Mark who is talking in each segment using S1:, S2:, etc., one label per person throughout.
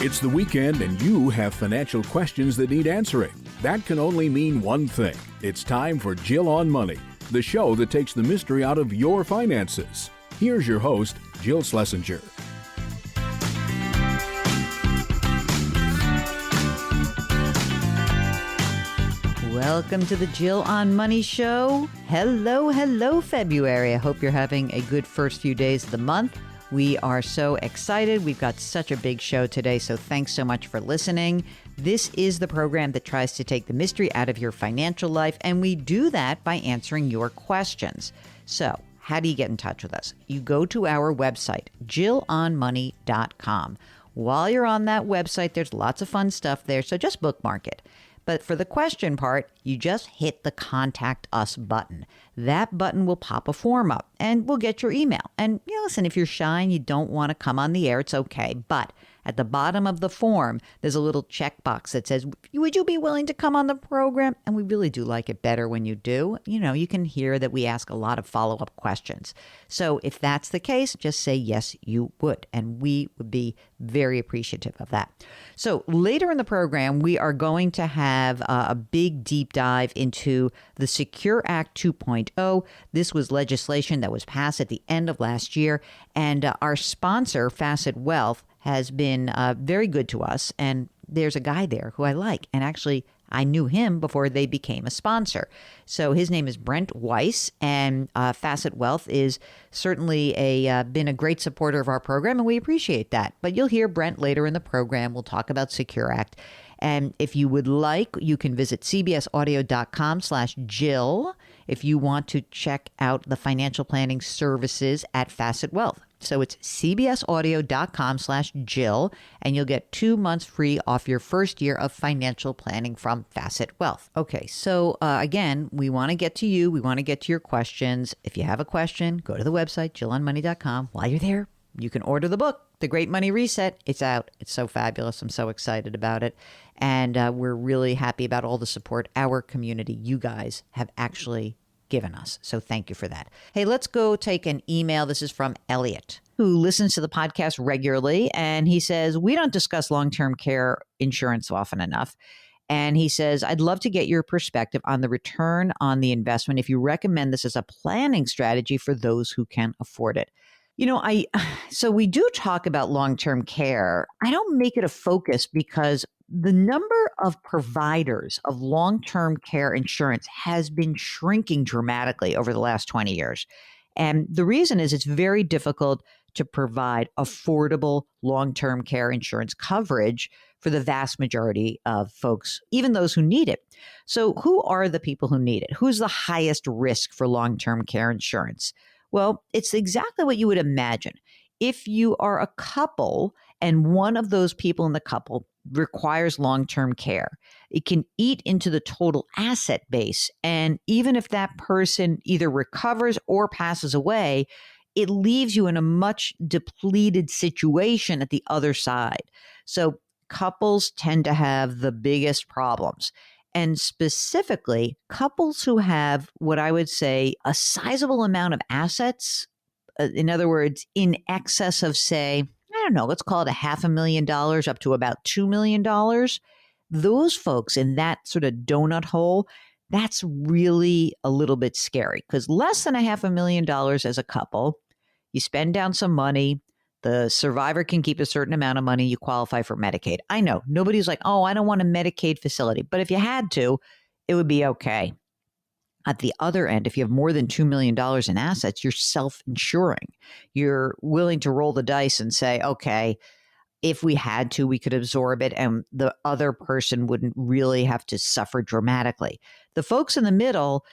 S1: It's the weekend and you have financial questions that need answering. That can only mean one thing. It's time for Jill on Money, the show that takes the mystery out of your finances. Here's your host, Jill Schlesinger.
S2: Welcome to the Jill on Money show. Hello, February. I hope you're having a good first few days of the month. We are so excited. We've got such a big show today, so thanks so much for listening. This is the program that tries to take the mystery out of your financial life, and we do that by answering your questions. So, how do you get in touch with us? You go to our website, jillonmoney.com. While you're on that website, there's lots of fun stuff there, so just bookmark it. But for the question part, you just hit the Contact Us button. That button will pop a form up and we'll get your email. And listen, if you're shy and you don't want to come on the air, it's okay. But at the bottom of the form, there's a little checkbox that says, would you be willing to come on the program? And we really do like it better when you do. You can hear that we ask a lot of follow-up questions. So if that's the case, just say, yes, you would. And we would be very appreciative of that. So later in the program, we are going to have a big deep dive into the Secure Act 2.0. This was legislation that was passed at the end of last year. And our sponsor, Facet Wealth, has been very good to us. And there's a guy there who I like. And actually, I knew him before they became a sponsor. So his name is Brent Weiss, and Facet Wealth is certainly been a great supporter of our program, and we appreciate that. But you'll hear Brent later in the program. We'll talk about Secure Act. And if you would like, you can visit cbsaudio.com/Jill if you want to check out the financial planning services at Facet Wealth. So it's cbsaudio.com/Jill, and you'll get 2 months free off your first year of financial planning from Facet Wealth. Okay, so again, we want to get to you. We want to get to your questions. If you have a question, go to the website, jillonmoney.com. While you're there, you can order the book, The Great Money Reset. It's out. It's so fabulous. I'm so excited about it. And we're really happy about all the support our community, you guys, have actually given us. So thank you for that. Hey, let's go take an email. This is from Elliot, who listens to the podcast regularly. And he says, we don't discuss long-term care insurance often enough. And he says, I'd love to get your perspective on the return on the investment if you recommend this as a planning strategy for those who can afford it. So we do talk about long-term care. I don't make it a focus because the number of providers of long-term care insurance has been shrinking dramatically over the last 20 years. And the reason is it's very difficult to provide affordable long-term care insurance coverage for the vast majority of folks, even those who need it. So who are the people who need it? Who's the highest risk for long-term care insurance? Well, it's exactly what you would imagine. If you are a couple and one of those people in the couple requires long-term care, it can eat into the total asset base. And even if that person either recovers or passes away, it leaves you in a much depleted situation at the other side. So couples tend to have the biggest problems. And specifically, couples who have what I would say a sizable amount of assets, in other words, in excess of, say, let's call it $500,000 up to about $2 million. Those folks in that sort of donut hole, that's really a little bit scary because less than $500,000 as a couple, you spend down some money. The survivor can keep a certain amount of money. You qualify for Medicaid. I know nobody's like, oh, I don't want a Medicaid facility. But if you had to, it would be okay. At the other end, if you have more than $2 million in assets, you're self-insuring. You're willing to roll the dice and say, okay, if we had to, we could absorb it and the other person wouldn't really have to suffer dramatically. The folks in the middle,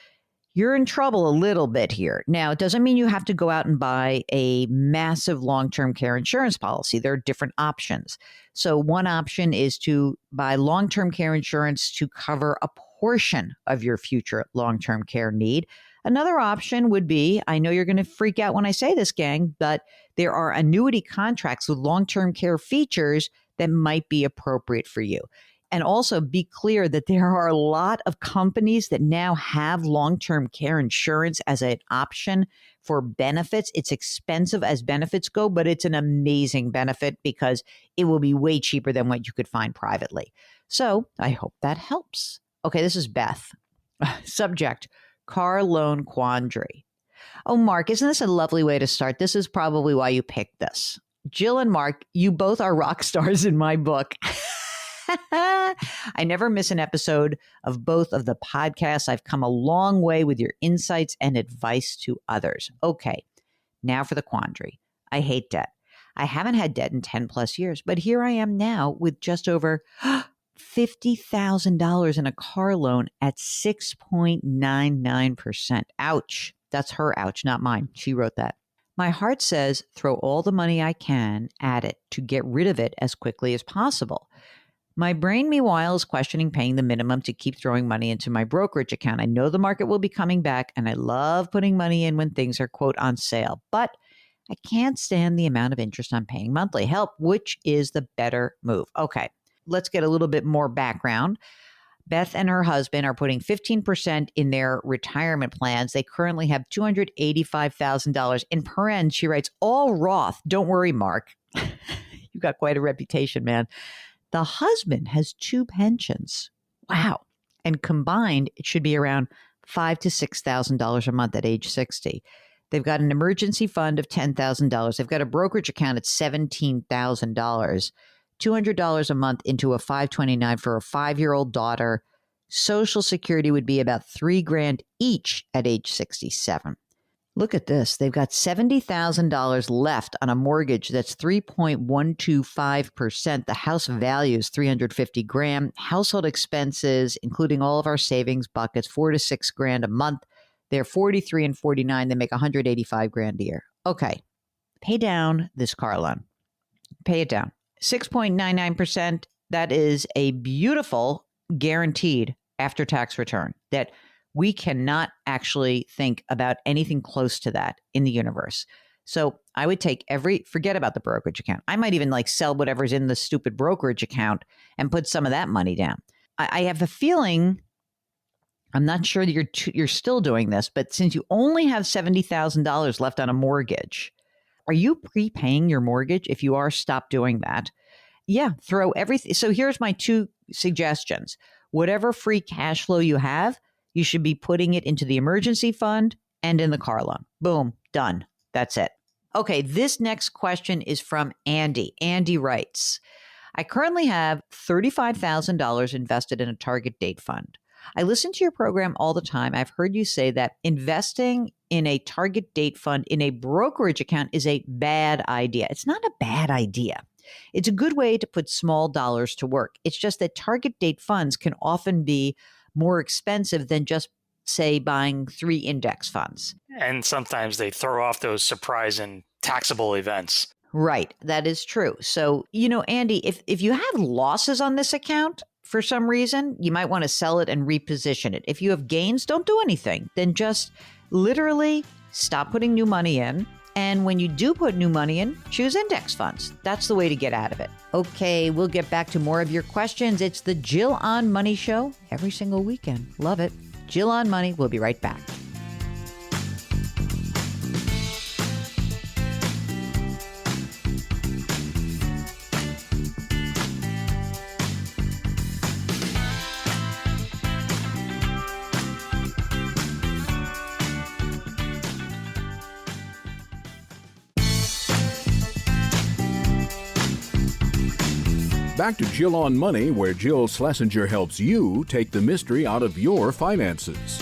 S2: you're in trouble a little bit here. Now, it doesn't mean you have to go out and buy a massive long-term care insurance policy. There are different options. So one option is to buy long-term care insurance to cover a portion of your future long-term care need. Another option would be, I know you're going to freak out when I say this, gang, but there are annuity contracts with long-term care features that might be appropriate for you. And also be clear that there are a lot of companies that now have long-term care insurance as an option for benefits. It's expensive as benefits go, but it's an amazing benefit because it will be way cheaper than what you could find privately. So I hope that helps. Okay, this is Beth. Subject, car loan quandary. Oh, Mark, isn't this a lovely way to start? This is probably why you picked this. Jill and Mark, you both are rock stars in my book. I never miss an episode of both of the podcasts. I've come a long way with your insights and advice to others. Okay, now for the quandary. I hate debt. I haven't had debt in 10 plus years, but here I am now with just over $50,000 in a car loan at 6.99%. Ouch. That's her ouch, not mine. She wrote that. My heart says throw all the money I can at it to get rid of it as quickly as possible. My brain, meanwhile, is questioning paying the minimum to keep throwing money into my brokerage account. I know the market will be coming back, and I love putting money in when things are, quote, on sale. But I can't stand the amount of interest I'm paying monthly. Help, which is the better move? Okay, let's get a little bit more background. Beth and her husband are putting 15% in their retirement plans. They currently have $285,000. In parens, she writes, all Roth. Don't worry, Mark. You've got quite a reputation, man. The husband has 2 pensions. Wow. And combined, it should be around $5,000 to $6,000 a month at age 60. They've got an emergency fund of $10,000. They've got a brokerage account at $17,000. $200 a month into a 529 for a 5-year-old daughter. Social Security would be about $3,000 each at age 67. Look at this. They've got $70,000 left on a mortgage that's 3.125%. The house value is $350,000. Household expenses, including all of our savings buckets, $4,000 to $6,000 a month. They're 43 and 49. They make $185,000 a year. Okay. Pay down this car loan. Pay it down. 6.99%. That is a beautiful guaranteed after-tax return that we cannot actually think about anything close to that in the universe. So I would take forget about the brokerage account. I might even sell whatever's in the stupid brokerage account and put some of that money down. I have a feeling, I'm not sure that you're still doing this, but since you only have $70,000 left on a mortgage, are you prepaying your mortgage? If you are, stop doing that. Yeah, throw everything. So here's my 2 suggestions. Whatever free cash flow you have, you should be putting it into the emergency fund and in the car loan. Boom, done. That's it. Okay, this next question is from Andy. Andy writes, I currently have $35,000 invested in a target date fund. I listen to your program all the time. I've heard you say that investing in a target date fund in a brokerage account is a bad idea. It's not a bad idea. It's a good way to put small dollars to work. It's just that target date funds can often be more expensive than just, say, buying 3 index funds.
S3: And sometimes they throw off those surprise and taxable events.
S2: Right. That is true. So, Andy, if you have losses on this account for some reason, you might want to sell it and reposition it. If you have gains, don't do anything. Then just literally stop putting new money in. And when you do put new money in, choose index funds. That's the way to get out of it. Okay, we'll get back to more of your questions. It's the Jill on Money Show every single weekend. Love it. Jill on Money. We'll be right back.
S1: Back to Jill on Money, where Jill Schlesinger helps you take the mystery out of your finances.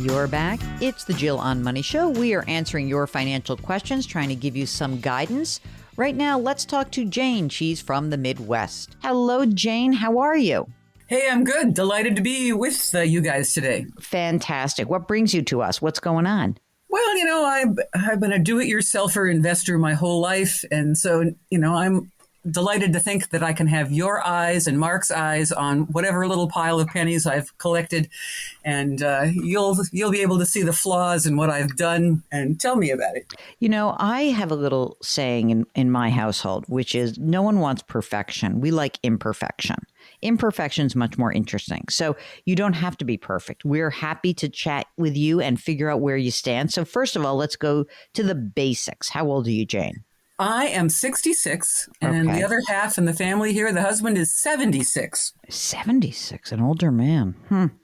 S2: You're back. It's the Jill on Money Show. We are answering your financial questions, trying to give you some guidance. Right now, let's talk to Jane. She's from the Midwest. Hello, Jane. How are you?
S4: Hey, I'm good. Delighted to be with you guys today.
S2: Fantastic. What brings you to us? What's going on?
S4: Well, I've been a do-it-yourselfer investor my whole life. And so, I'm delighted to think that I can have your eyes and Mark's eyes on whatever little pile of pennies I've collected, and you'll be able to see the flaws in what I've done and tell me about it.
S2: You know, I have a little saying in my household, which is no one wants perfection. We like imperfection. Imperfection is much more interesting. So you don't have to be perfect. We're happy to chat with you and figure out where you stand. So first of all, let's go to the basics. How old are you, Jane?
S4: I am 66, and
S2: Okay.
S4: the other half in the family here, the husband is 76.
S2: 76, an older man.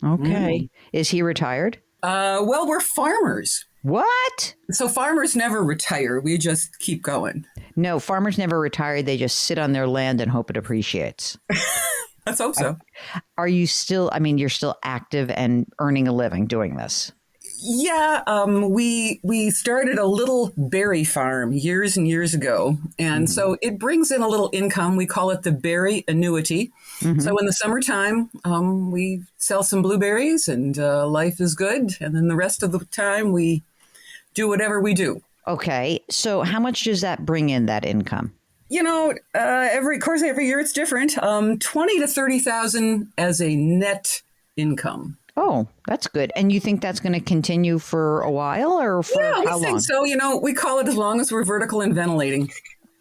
S2: Okay. Is he retired?
S4: Well, we're farmers.
S2: What?
S4: So farmers never retire. We just keep going.
S2: No, farmers never retire. They just sit on their land and hope it appreciates.
S4: Let's hope so.
S2: Are you still, I mean, you're still active and earning a living doing this?
S4: Yeah, we started a little berry farm years and years ago, and so it brings in a little income. We call it the berry annuity. So in the summertime, we sell some blueberries, and life is good. And then the rest of the time, we do whatever we do.
S2: Okay. So how much does that bring in, that income?
S4: You know, every year it's different. 20 to 30,000 as a net income.
S2: Oh, that's good. And you think that's going to continue for a while or for
S4: Yeah,
S2: how
S4: we think
S2: long?
S4: so. You know, we call it as long as we're vertical and ventilating.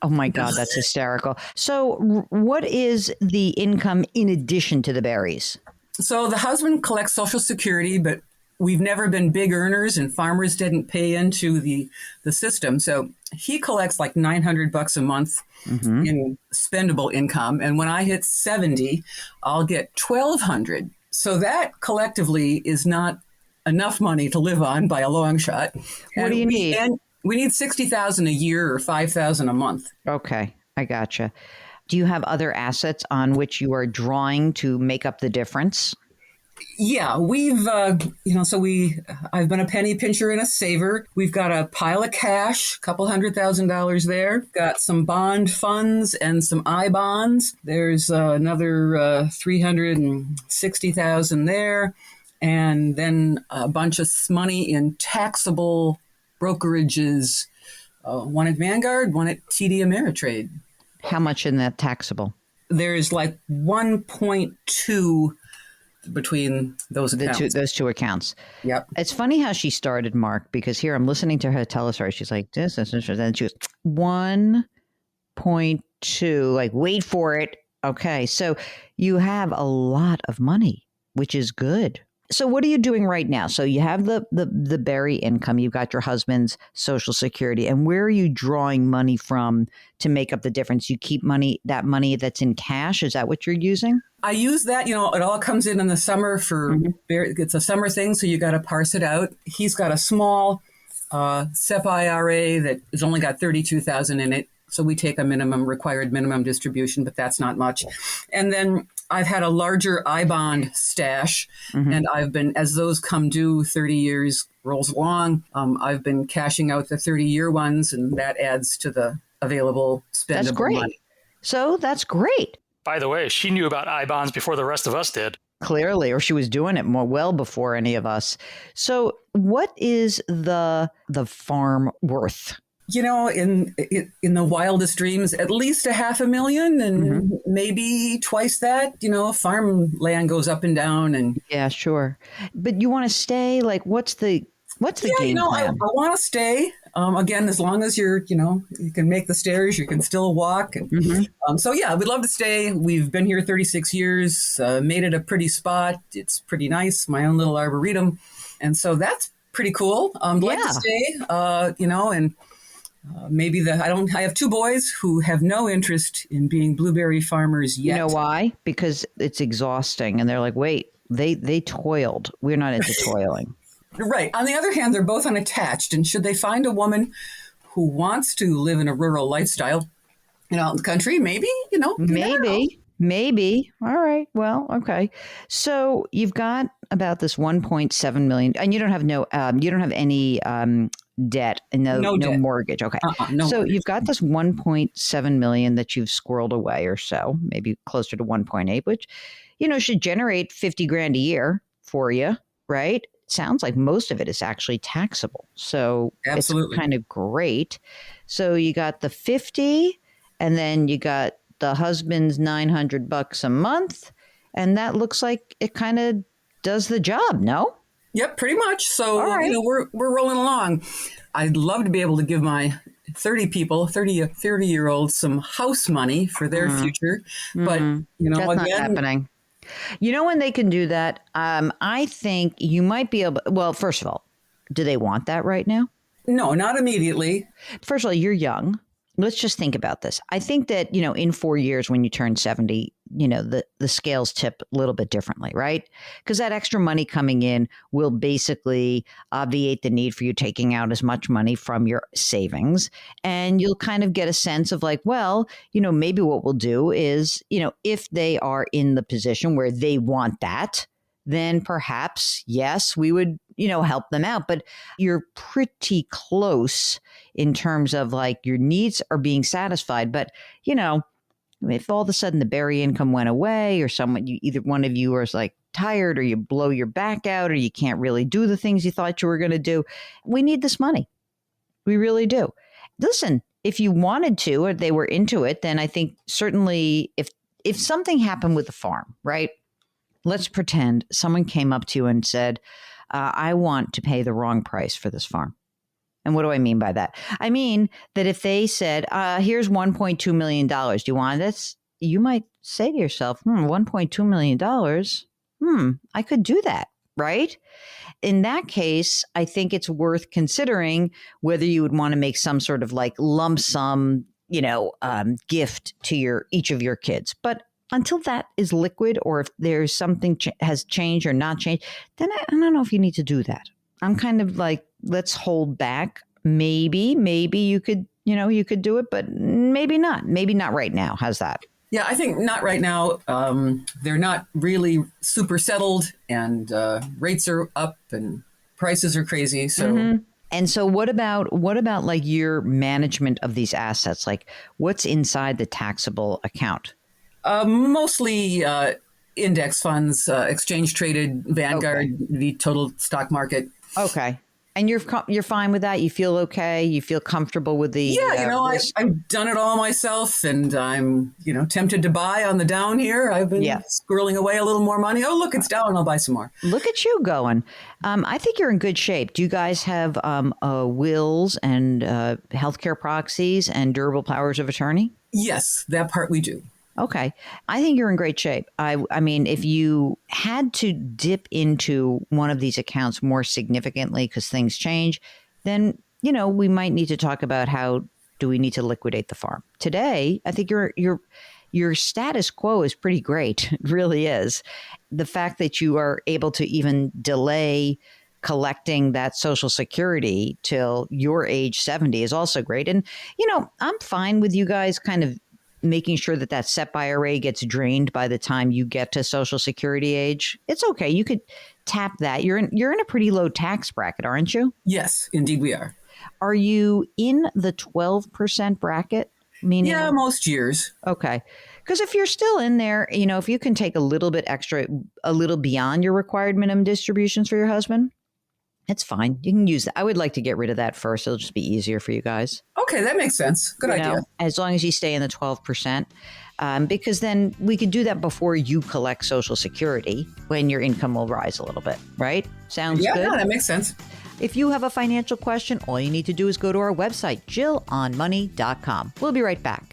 S2: Oh my God, that's hysterical. So what is the income in addition to the berries?
S4: So the husband collects Social Security, but we've never been big earners, and farmers didn't pay into the system. So he collects like $900 a month in spendable income, and when I hit 70, I'll get $1,200. So that collectively is not enough money to live on by a long shot.
S2: What do you need?
S4: And we need $60,000 a year or $5,000 a month.
S2: Okay, I gotcha. Do you have other assets on which you are drawing to make up the difference?
S4: Yeah, we've, I've been a penny pincher and a saver. We've got a pile of cash, a couple $100,000 there. Got some bond funds and some I bonds. There's another 360,000 there. And then a bunch of money in taxable brokerages, one at Vanguard, one at TD Ameritrade.
S2: How much in that taxable?
S4: There's like 1.2 between those accounts.
S2: Those two accounts.
S4: Yep.
S2: It's funny how she started, Mark, because here I'm listening to her tell a story. She's like, this, and she was 1.2, like, wait for it. Okay. So you have a lot of money, which is good. So what are you doing right now? So you have the berry income, you've got your husband's Social Security, and where are you drawing money from to make up the difference? You keep that money that's in cash. Is that what you're using?
S4: I use that, it all comes in the summer for, it's a summer thing, so you got to parse it out. He's got a small SEP IRA that has only got 32,000 in it. So we take a required minimum distribution, but that's not much. And then I've had a larger I-bond stash, and I've been, as those come due, 30 years rolls along, I've been cashing out the 30-year ones, and that adds to the available spendable
S2: That's great.
S4: money.
S2: So that's great.
S3: By the way, she knew about I-bonds before the rest of us did.
S2: Clearly, or she was doing it well before any of us. So what is the farm worth?
S4: In the wildest dreams, at least $500,000, and maybe twice that. Farmland goes up and down, and
S2: Yeah, sure. But you want to stay? Like, what's the game
S4: I
S2: plan?
S4: want to stay. Again, as long as you can make the stairs, you can still walk. And, so yeah, we'd love to stay. We've been here 36 years, made it a pretty spot. It's pretty nice. My own little arboretum, and so that's pretty cool. Like to stay. And. Maybe I have two boys who have no interest in being blueberry farmers yet.
S2: You know why? Because it's exhausting. And they're like, wait, they toiled. We're not into toiling.
S4: Right. On the other hand, they're both unattached. And should they find a woman who wants to live in a rural lifestyle, out in the country, maybe,
S2: Maybe. All right. Well, okay. So you've got about this 1.7 million, and you don't have any debt and no
S4: debt.
S2: mortgage. Okay.
S4: No
S2: so
S4: mortgage.
S2: You've got this 1.7 million that you've squirreled away, or so, maybe closer to 1.8, which, should generate 50 grand a year for you, right? Sounds like most of it is actually taxable. So
S4: Absolutely.
S2: It's kind of great. So you got the 50, and then you got the husband's $900 a month, and that looks like it kind of does the job, no?
S4: Yep, pretty much. So,
S2: All right.
S4: we're rolling along. I'd love to be able to give my 30-year-olds some house money for their future. But,
S2: That's not
S4: again,
S2: happening. You know when they can do that? I think you might be able. Well, first of all, do they want that right now?
S4: no, not immediately.
S2: First of all, you're young. Let's just think about this. I think that, in 4 years when you turn 70, the scales tip a little bit differently, right? Because that extra money coming in will basically obviate the need for you taking out as much money from your savings. And you'll kind of get a sense of like, well, maybe what we'll do is, if they are in the position where they want that, then perhaps, yes, we would, help them out. But you're pretty close in terms of like your needs are being satisfied. But, if all of a sudden the Berry income went away or either one of you is like tired or you blow your back out or you can't really do the things you thought you were going to do, we need this money. We really do. Listen, if you wanted to or they were into it, then I think certainly if something happened with the farm, right? Let's pretend someone came up to you and said, I want to pay the wrong price for this farm. And what do I mean by that? I mean that if they said, here's $1.2 million, do you want this? You might say to yourself, $1.2 million? I could do that, right? In that case, I think it's worth considering whether you would want to make some sort of like lump sum, gift to each of your kids. But until that is liquid, or if there's something has changed or not changed, then I don't know if you need to do that. I'm kind of like, let's hold back. Maybe you could, you could do it, but maybe not. Maybe not right now. How's that?
S4: Yeah, I think not right now. They're not really super settled, and rates are up and prices are crazy. So.
S2: And so what about like your management of these assets? Like what's inside the taxable account?
S4: Mostly index funds, exchange traded, Vanguard, the total stock market.
S2: Okay. And you're fine with that? You feel okay? You feel comfortable with the
S4: I've done it all myself, and I'm, tempted to buy on the down here. I've been squirreling away a little more money. Oh, look, it's down. I'll buy some more.
S2: Look at you going. I think you're in good shape. Do you guys have wills and healthcare proxies and durable powers of attorney?
S4: Yes, that part we do.
S2: Okay. I think you're in great shape. I mean, if you had to dip into one of these accounts more significantly because things change, then, we might need to talk about how do we need to liquidate the farm. Today, I think your status quo is pretty great. It really is. The fact that you are able to even delay collecting that Social Security till your age 70 is also great. And, I'm fine with you guys kind of making sure that SEP IRA gets drained by the time you get to Social Security age. It's okay. You could tap that. You're in a pretty low tax bracket, aren't you?
S4: Yes, indeed we are.
S2: Are you in the 12% bracket? Meaning,
S4: yeah, most years.
S2: Okay. Because if you're still in there, if you can take a little bit extra, a little beyond your required minimum distributions for your husband, it's fine. You can use that. I would like to get rid of that first. It'll just be easier for you guys.
S4: Okay, that makes sense. Good idea.
S2: As long as you stay in the 12%, because then we could do that before you collect Social Security when your income will rise a little bit, right? Sounds good?
S4: Yeah, that makes sense.
S2: If you have a financial question, all you need to do is go to our website, JillOnMoney.com. We'll be right back.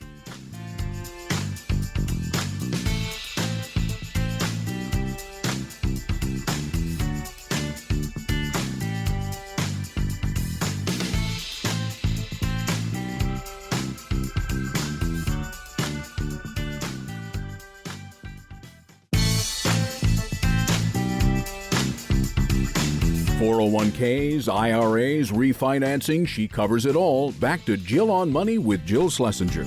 S1: .401ks, IRAs, refinancing, she covers it all. Back to Jill on Money with Jill Schlesinger.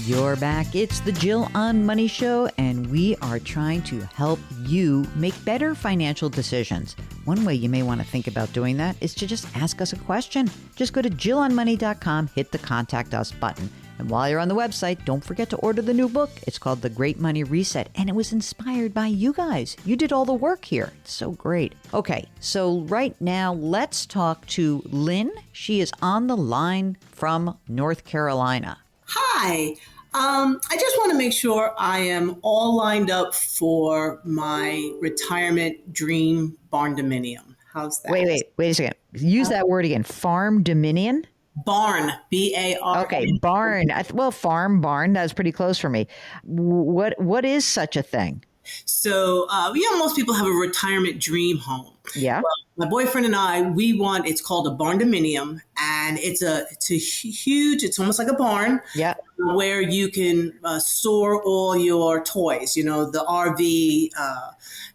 S2: You're back. It's the Jill on Money Show, and we are trying to help you make better financial decisions. One way you may want to think about doing that is to just ask us a question. Just go to JillOnMoney.com, hit the Contact Us button. And while you're on the website, don't forget to order the new book. It's called The Great Money Reset, and it was inspired by you guys. You did all the work here. It's so great. Okay, so right now, let's talk to Lynn. She is on the line from North Carolina.
S5: Hi. I just want to make sure I am all lined up for my retirement dream barn dominium. How's that?
S2: Wait a second. Use that word again. Farm dominion?
S5: Barn, B-A-R-N.
S2: Okay, barn. Farm, barn. That's pretty close for me. What is such a thing?
S5: So, most people have a retirement dream home.
S2: Yeah.
S5: Well, my boyfriend and I, it's called a barn dominium, and it's huge, it's almost like a barn.
S2: Yeah.
S5: Where you can store all your toys, the RV,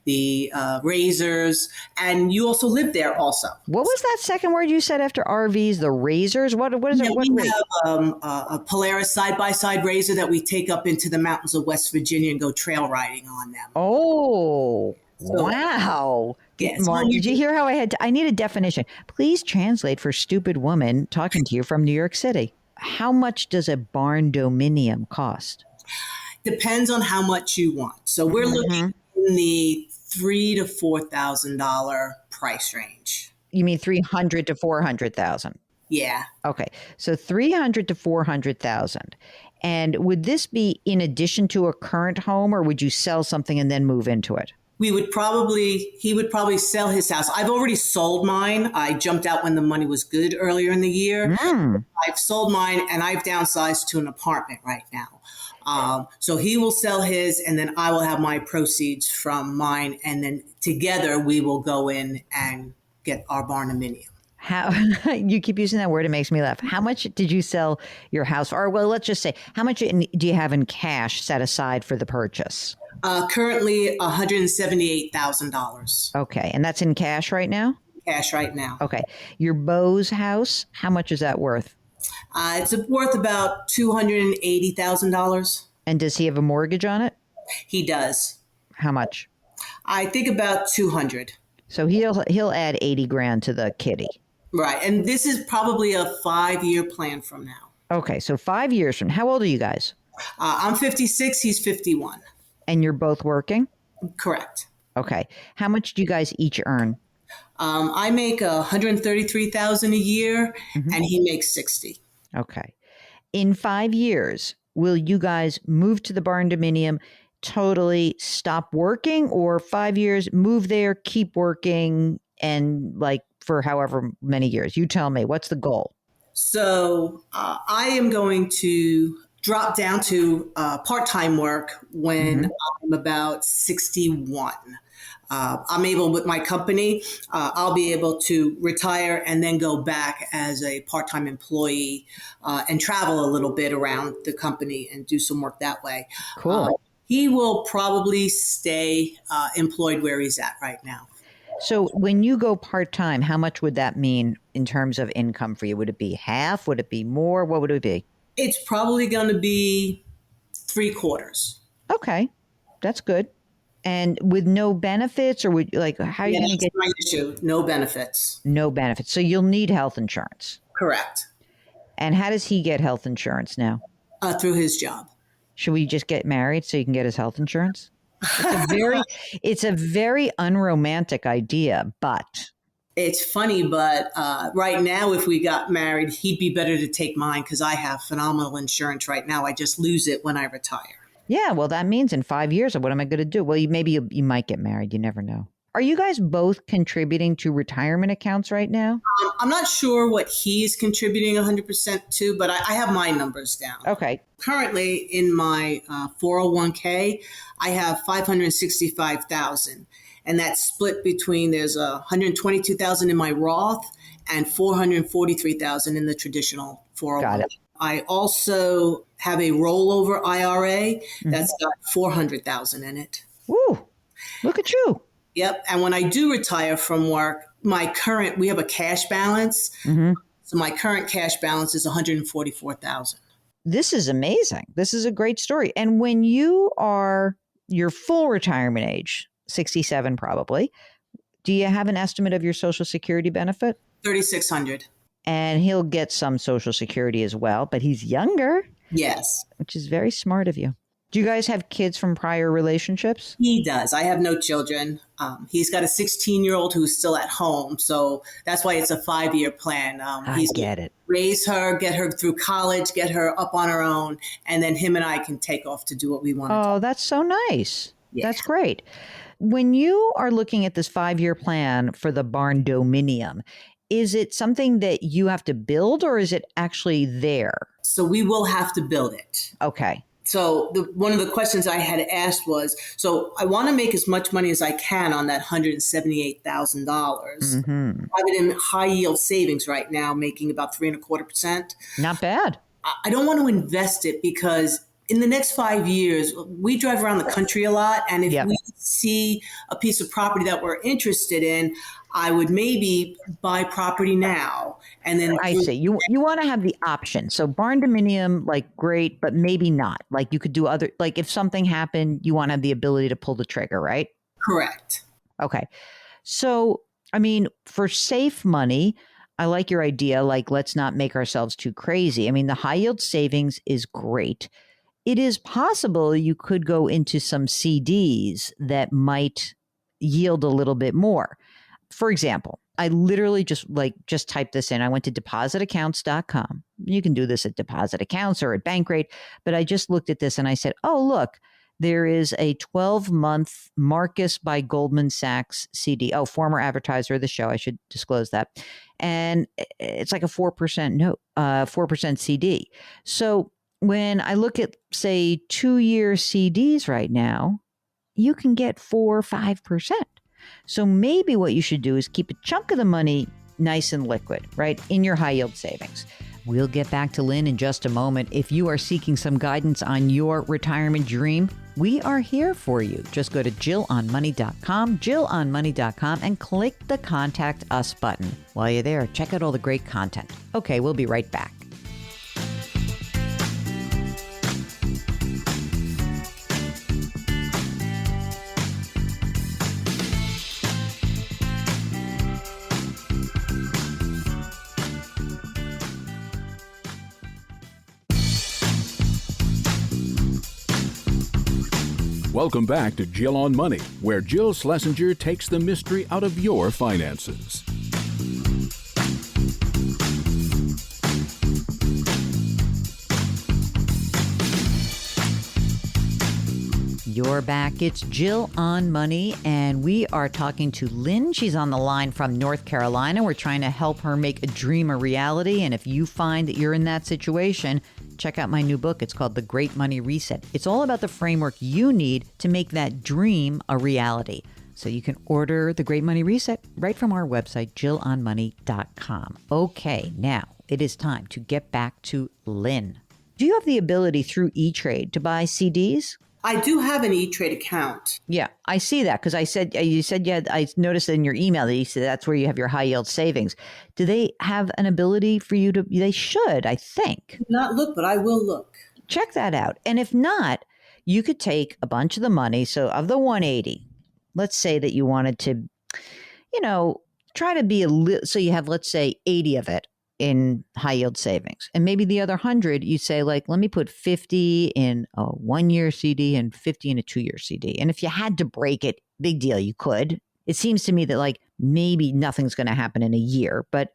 S5: the razors, and you also live there also.
S2: What was that second word you said after RVs? The razors? What is it?
S5: We have a Polaris side-by-side razor that we take up into the mountains of West Virginia and go trail riding on them.
S2: Oh, wow.
S5: Yes.
S2: Mark, did you hear how I need a definition? Please translate for stupid woman talking to you from New York City. How much does a barn dominium cost?
S5: Depends on how much you want. So we're looking in the $3,000 to $4,000 price range.
S2: You mean 300 to 400,000?
S5: Yeah.
S2: Okay, so 300 to 400,000. And would this be in addition to a current home, or would you sell something and then move into it?
S5: He would probably sell his house. I've already sold mine. I jumped out when the money was good earlier in the year. I've sold mine and I've downsized to an apartment right now. So he will sell his and then I will have my proceeds from mine. And then together we will go in and get our barn dominium.
S2: How you keep using that word, it makes me laugh. How much did you sell your house? Or, well, let's just say, how much do you have in cash set aside for the purchase?
S5: Currently $178,000.
S2: Okay. And that's in cash right now?
S5: Cash right now.
S2: Okay. Your Beau's house, how much is that worth?
S5: It's worth about $280,000.
S2: And does he have a mortgage on it?
S5: He does.
S2: How much?
S5: I think about 200.
S2: So he'll add 80 grand to the kitty.
S5: Right. And this is probably a 5-year plan from now.
S2: Okay. So 5 years from, how old are you guys?
S5: I'm 56. He's 51.
S2: And you're both working?
S5: Correct.
S2: Okay. How much do you guys each earn?
S5: I make $133,000 a year and he makes 60.
S2: Okay. In 5 years, will you guys move to the barn dominium, totally stop working, or 5 years, move there, keep working, and for however many years? You tell me, what's the goal?
S5: So I am going to drop down to part-time work when I'm about 61. I'm able, with my company, I'll be able to retire and then go back as a part-time employee and travel a little bit around the company and do some work that way.
S2: Cool.
S5: He will probably stay employed where he's at right now.
S2: So when you go part-time, how much would that mean in terms of income for you? Would it be half? Would it be more? What would it be?
S5: It's probably going to be 3/4.
S2: Okay. That's good. And with no benefits, or how are you going to get?
S5: That's my issue. No benefits.
S2: No benefits. So you'll need health insurance.
S5: Correct.
S2: And how does he get health insurance now?
S5: Through his job.
S2: Should we just get married so you can get his health insurance? It's a very unromantic idea, but
S5: it's funny. But right now, if we got married, he'd be better to take mine because I have phenomenal insurance right now. I just lose it when I retire.
S2: Yeah, well, that means in 5 years, what am I going to do? Well, maybe you might get married. You never know. Are you guys both contributing to retirement accounts right now?
S5: I'm not sure what he's contributing 100% to, but I have my numbers down.
S2: Okay.
S5: Currently, in my 401k, I have $565,000, and that's split between there's $122,000 in my Roth and $443,000 in the traditional 401k.
S2: Got it.
S5: I also have a rollover IRA that's got $400,000 in it.
S2: Woo! Look at you.
S5: Yep. And when I do retire from work, we have a cash balance. So my current cash balance is $144,000.
S2: This is amazing. This is a great story. And when you are your full retirement age, 67 probably, do you have an estimate of your Social Security benefit?
S5: $3,600.
S2: And he'll get some Social Security as well, but he's younger.
S5: Yes,
S2: which is very smart of you. Do you guys have kids from prior relationships?
S5: he does. I have no children. He's got a 16-year-old who's still at home. So that's why it's a 5-year plan.
S2: I
S5: He's
S2: get it.
S5: raise her, get her through college, get her up on her own. And then him and I can take off to do what we want to do.
S2: Oh, that's so nice.
S5: Yeah.
S2: That's great. When you are looking at this 5-year plan for the barn dominium, is it something that you have to build or is it actually there?
S5: So we will have to build it.
S2: Okay.
S5: So one of the questions I had asked was, so I want to make as much money as I can on that $178,000.
S2: Mm-hmm.
S5: I have it in high yield savings right now, making about 3.25%.
S2: Not bad.
S5: I don't want to invest it because in the next 5 years, we drive around the country a lot. And if we see a piece of property that we're interested in, I would maybe buy property now. And then
S2: I see. You want to have the option. So barn dominium, like great, but maybe not. Like you could do other, like if something happened, you want to have the ability to pull the trigger, right?
S5: Correct.
S2: Okay. So, I mean, for safe money, I like your idea. Like, let's not make ourselves too crazy. I mean, the high yield savings is great. It is possible you could go into some CDs that might yield a little bit more. For example, I literally just typed this in. I went to depositaccounts.com. You can do this at deposit accounts or at Bankrate, but I just looked at this and I said, oh, look, there is a 12-month Marcus by Goldman Sachs CD. Oh, former advertiser of the show. I should disclose that. And it's like a 4% note, 4% CD. So when I look at, say, 2-year CDs right now, you can get 4 or 5%. So maybe what you should do is keep a chunk of the money nice and liquid, right, in your high yield savings. We'll get back to Lynn in just a moment. If you are seeking some guidance on your retirement dream, we are here for you. Just go to JillOnMoney.com, JillOnMoney.com, and click the Contact Us button. While you're there, check out all the great content. Okay, we'll be right back.
S1: Welcome back to Jill on Money, where Jill Schlesinger takes the mystery out of your finances.
S2: You're back. It's Jill on Money, and we are talking to Lynn. She's on the line from North Carolina. We're trying to help her make a dream a reality, and if you find that you're in that situation, check out my new book. It's called The Great Money Reset. It's all about the framework you need to make that dream a reality. So you can order The Great Money Reset right from our website, JillOnMoney.com. Okay, now it is time to get back to Lynn. Do you have the ability through E-Trade to buy CDs?
S5: I do have an E-Trade account.
S2: Yeah, I see that because you said I noticed in your email that you said that's where you have your high yield savings. Do they have an ability for you to? They should, I think.
S5: Not look, but I will look.
S2: Check that out. And if not, you could take a bunch of the money. So of the 180, let's say that you wanted to, try to be a little. So you have, let's say, 80 of it in high yield savings. And maybe the other 100, you say, like, let me put 50 in a 1-year CD and 50 in a 2-year CD. And if you had to break it, big deal, you could. It seems to me that like maybe nothing's going to happen in a year, but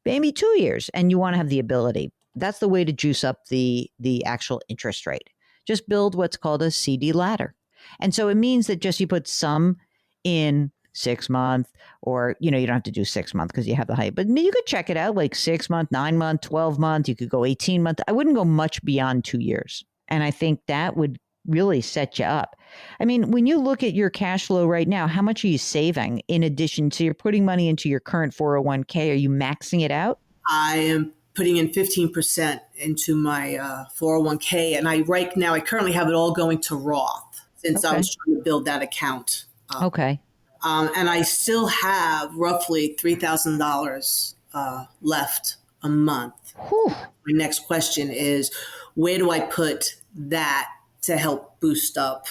S2: maybe 2 years, and you want to have the ability. That's the way to juice up the actual interest rate. Just build what's called a CD ladder. And so it means that just you put some in 6 month, or, you don't have to do 6 month because you have the height, but you could check it out like 6 month, 9 month, 12 month. You could go 18 month. I wouldn't go much beyond 2 years. And I think that would really set you up. I mean, when you look at your cash flow right now, how much are you saving in addition to you're putting money into your current 401k? Are you maxing it out?
S5: I am putting in 15% into my 401k. And I currently have it all going to Roth since I was trying to build that account.
S2: Okay.
S5: And I still have roughly $3,000 left a month.
S2: Whew.
S5: My next question is, where do I put that to help boost up?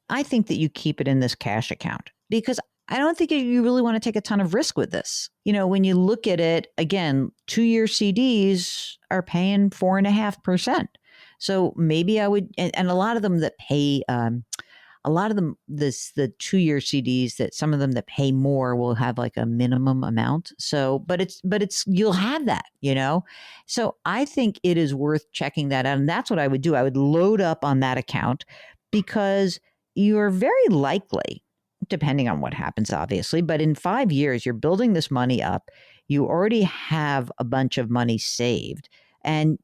S2: I think that you keep it in this cash account because I don't think you really want to take a ton of risk with this. When you look at it, again, 2-year CDs are paying 4.5%. So maybe I would, and a lot of them that pay, a lot of them, the 2-year CDs that some of them that pay more will have like a minimum amount. So, but it's, you'll have that, So I think it is worth checking that out. And that's what I would do. I would load up on that account because you're very likely, depending on what happens, obviously, but in 5 years, you're building this money up. You already have a bunch of money saved. And,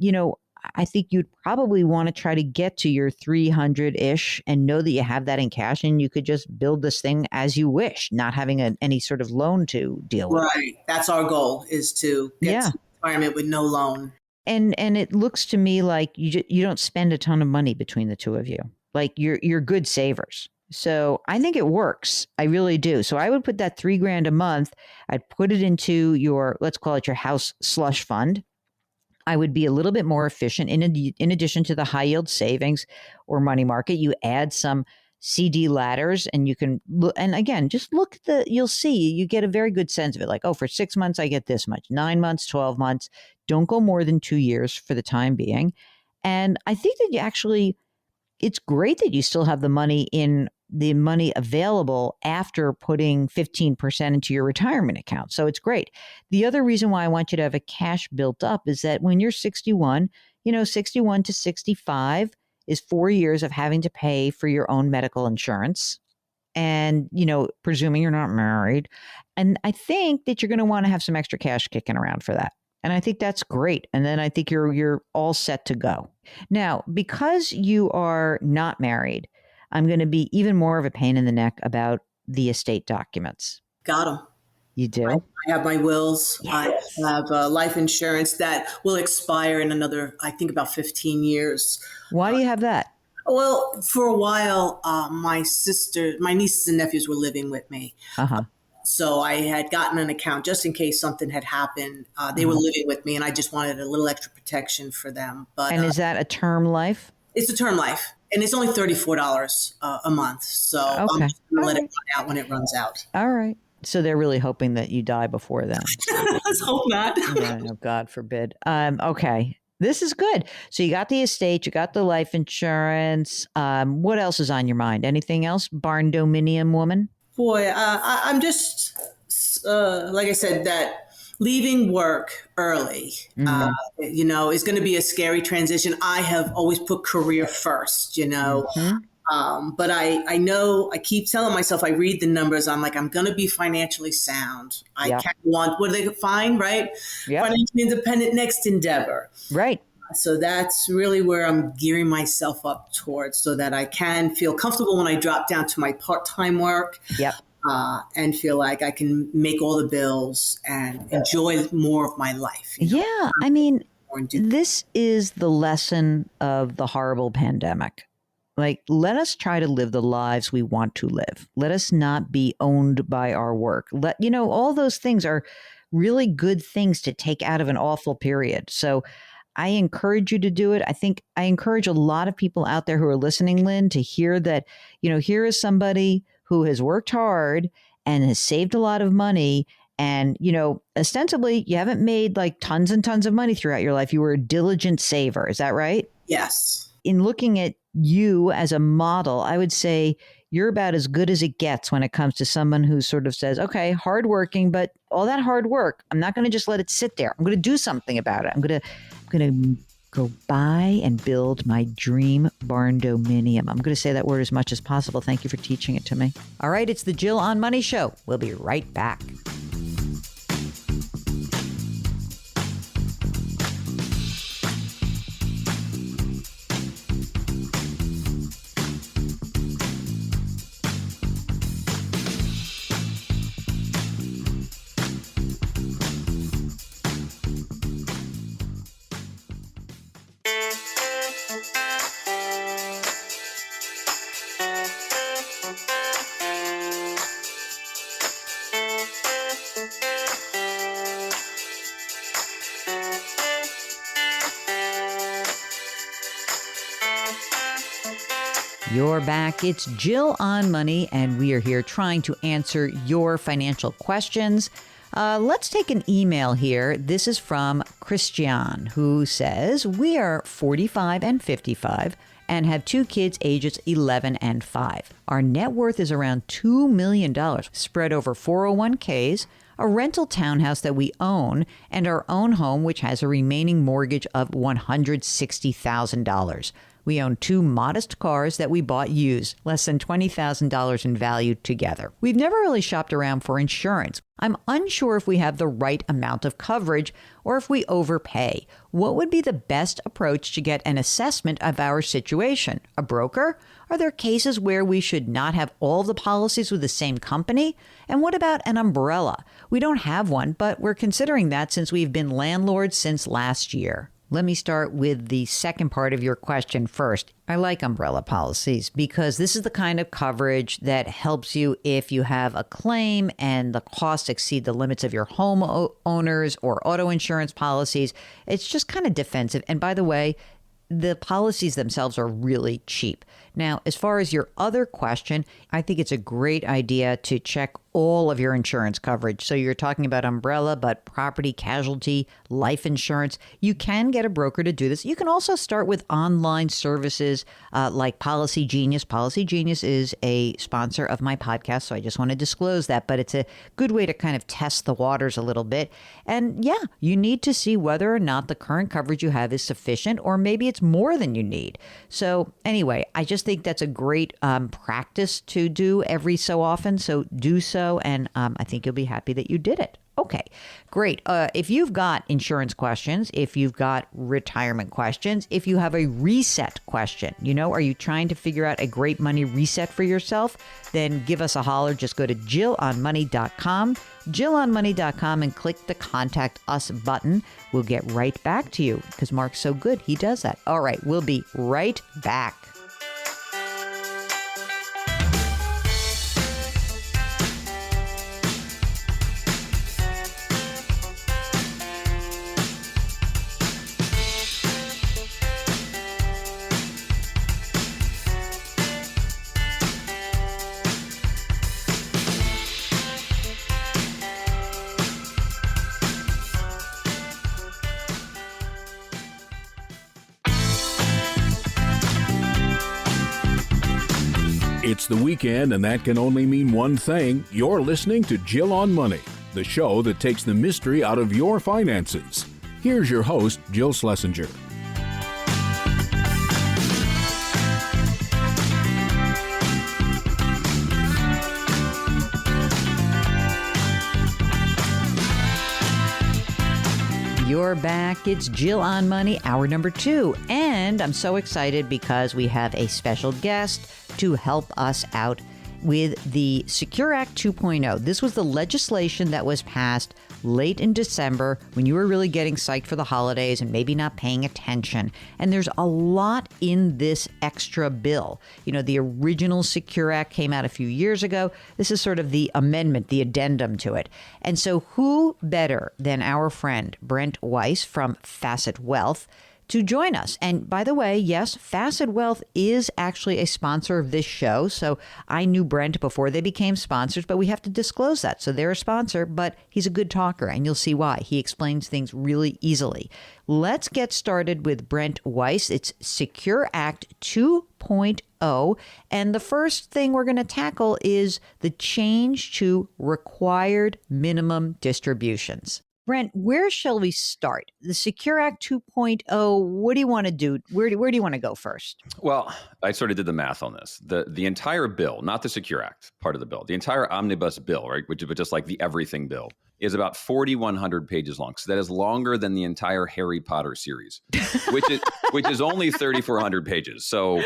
S2: I think you'd probably want to try to get to your 300-ish and know that you have that in cash and you could just build this thing as you wish, not having any sort of loan to deal with.
S5: Right. That's our goal, is to get to retirement with no loan.
S2: And it looks to me like you don't spend a ton of money between the two of you. Like you're good savers. So I think it works. I really do. So I would put that $3,000 a month. I'd put it into your, let's call it your house slush fund. I would be a little bit more efficient. In addition to the high yield savings or money market, you add some CD ladders and you can look, and again, just look you'll see, you get a very good sense of it. Like, oh, for 6 months, I get this much, 9 months, 12 months, don't go more than 2 years for the time being. And I think that it's great that you still have the money available after putting 15% into your retirement account. So it's great. The other reason why I want you to have a cash built up is that when you're 61, 61 to 65 is 4 years of having to pay for your own medical insurance. And, presuming you're not married. And I think that you're going to want to have some extra cash kicking around for that. And I think that's great. And then I think you're all set to go. Now, because you are not married, I'm going to be even more of a pain in the neck about the estate documents.
S5: Got them.
S2: You do?
S5: I have my wills.
S2: Yes.
S5: I have life insurance that will expire in another, I think, about 15 years.
S2: Why do you have that?
S5: Well, for a while, my nieces and nephews were living with me.
S2: Uh-huh.
S5: So I had gotten an account just in case something had happened. They were living with me, and I just wanted a little extra protection for them. But
S2: and is that a term life?
S5: It's a term life, and it's only $34 a month. So I'm just going to let it run out when it runs out.
S2: All right. So they're really hoping that you die before then.
S5: Let's hope not.
S2: Yeah, no, God forbid. Okay. This is good. So you got the estate, you got the life insurance. What else is on your mind? Anything else? Barn dominium woman?
S5: Boy, I'm just, like I said, that leaving work early, is going to be a scary transition. I have always put career first, but I know, I keep telling myself, I read the numbers. I'm like, I'm going to be financially sound. I can't want, what do they find, right? Yep. Financially independent, next endeavor.
S2: Right.
S5: So that's really where I'm gearing myself up towards, so that I can feel comfortable when I drop down to my part-time work.
S2: Yep.
S5: And feel like I can make all the bills and enjoy more of my life.
S2: Yeah. I mean, this is the lesson of the horrible pandemic. Like, let us try to live the lives we want to live. Let us not be owned by our work. All those things are really good things to take out of an awful period. So I encourage you to do it. I encourage a lot of people out there who are listening, Lynn, to hear that, here is somebody who has worked hard and has saved a lot of money. And, ostensibly, you haven't made like tons and tons of money throughout your life. You were a diligent saver. Is that right?
S5: Yes.
S2: In looking at you as a model, I would say you're about as good as it gets when it comes to someone who sort of says, okay, hardworking, but all that hard work, I'm not going to just let it sit there. I'm going to do something about it. I'm going to go buy and build my dream barn dominium. I'm going to say that word as much as possible. Thank you for teaching it to me. All right, it's the Jill on Money Show. We'll be right back. You're back. It's Jill on Money, and we are here trying to answer your financial questions. Let's take an email here. This is from Christian, who says, we are 45 and 55 and have two kids ages 11 and 5. Our net worth is around $2 million spread over 401ks, a rental townhouse that we own, and our own home, which has a remaining mortgage of $160,000. We own two modest cars that we bought used, less than $20,000 in value together. We've never really shopped around for insurance. I'm unsure if we have the right amount of coverage or if we overpay. What would be the best approach to get an assessment of our situation? A broker? Are there cases where we should not have all the policies with the same company? And what about an umbrella? We don't have one, but we're considering that since we've been landlords since last year. Let me start with the second part of your question first. I like umbrella policies because this is the kind of coverage that helps you if you have a claim and the costs exceed the limits of your homeowners or auto insurance policies. It's just kind of defensive. And by the way, the policies themselves are really cheap. Now, as far as your other question, I think it's a great idea to check all of your insurance coverage. So you're talking about umbrella, but property, casualty, life insurance. You can get a broker to do this. You can also start with online services like Policy Genius. Policy Genius is a sponsor of my podcast, so I just want to disclose that. But it's a good way to kind of test the waters a little bit. And yeah, you need to see whether or not the current coverage you have is sufficient, or maybe it's more than you need. So anyway, I just think that's a great practice to do every so often. So do so. And I think you'll be happy that you did it. Okay, great. If you've got insurance questions, if you've got retirement questions, if you have a reset question, are you trying to figure out a great money reset for yourself? Then give us a holler. Just go to JillOnMoney.com, JillOnMoney.com, and click the Contact Us button. We'll get right back to you because Mark's so good. He does that. All right, we'll be right back.
S1: It's the weekend, and that can only mean one thing. You're listening to Jill on Money, the show that takes the mystery out of your finances. Here's your host, Jill Schlesinger.
S2: You're back. It's Jill on Money, hour number 2. And I'm so excited because we have a special guest to help us out with the Secure Act 2.0. This was the legislation that was passed late in December when you were really getting psyched for the holidays and maybe not paying attention. And there's a lot in this extra bill. The original Secure Act came out a few years ago. This is sort of the amendment, the addendum to it. And so who better than our friend Brent Weiss from Facet Wealth to join us. And by the way, yes, Facet Wealth is actually a sponsor of this show. So I knew Brent before they became sponsors, but we have to disclose that. So they're a sponsor, but he's a good talker, and you'll see why. He explains things really easily. Let's get started with Brent Weiss. It's Secure Act 2.0. And the first thing we're going to tackle is the change to required minimum distributions. Brent, where shall we start? The Secure Act 2.0, what do you want to do? Where do you want to go first?
S6: Well, I sort of did the math on this. The entire bill, not the Secure Act part of the bill, the entire omnibus bill, right, which is just like the everything bill, is about 4,100 pages long. So that is longer than the entire Harry Potter series, which is only 3,400 pages. So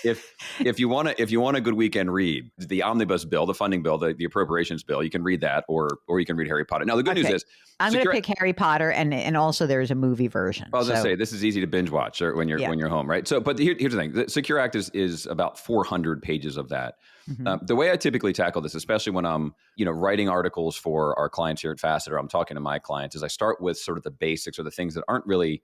S6: if you want a good weekend read, the omnibus bill, the funding bill, the appropriations bill, you can read that, or you can read Harry Potter. Now the good news is
S2: I'm going to pick Harry Potter, and also there's a movie version.
S6: I was going to say this is easy to binge watch when you're home, right? So, but here's the thing: the Secure Act is about 400 pages of that. Mm-hmm. The way I typically tackle this, especially when I'm writing articles for our clients here at Facet, or I'm talking to my clients, is I start with sort of the basics or the things that aren't really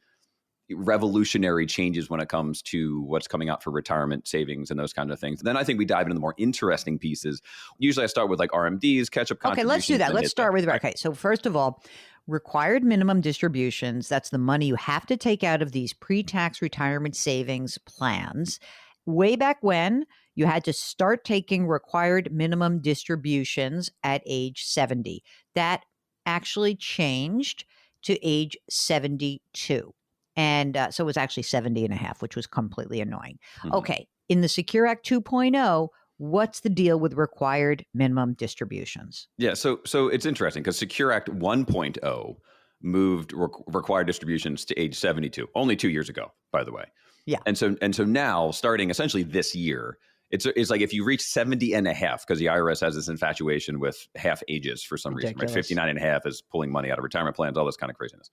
S6: revolutionary changes when it comes to what's coming out for retirement savings and those kinds of things. Then I think we dive into the more interesting pieces. Usually I start with like RMDs, catch-up contributions.
S2: Okay, let's do that. Let's start with, okay, so first of all, required minimum distributions, that's the money you have to take out of these pre-tax retirement savings plans. Way back when, you had to start taking required minimum distributions at age 70. That actually changed to age 72. And so it was actually 70 and a half, which was completely annoying. Mm-hmm. Okay. In the Secure Act 2.0, what's the deal with required minimum distributions?
S6: Yeah. So it's interesting because Secure Act 1.0 moved required distributions to age 72, only 2 years ago, by the way.
S2: Yeah.
S6: And so now, starting essentially this year, it's like if you reach 70 and a half, because the IRS has this infatuation with half ages for some reason, right? 59 and a half is pulling money out of retirement plans, all this kind of craziness.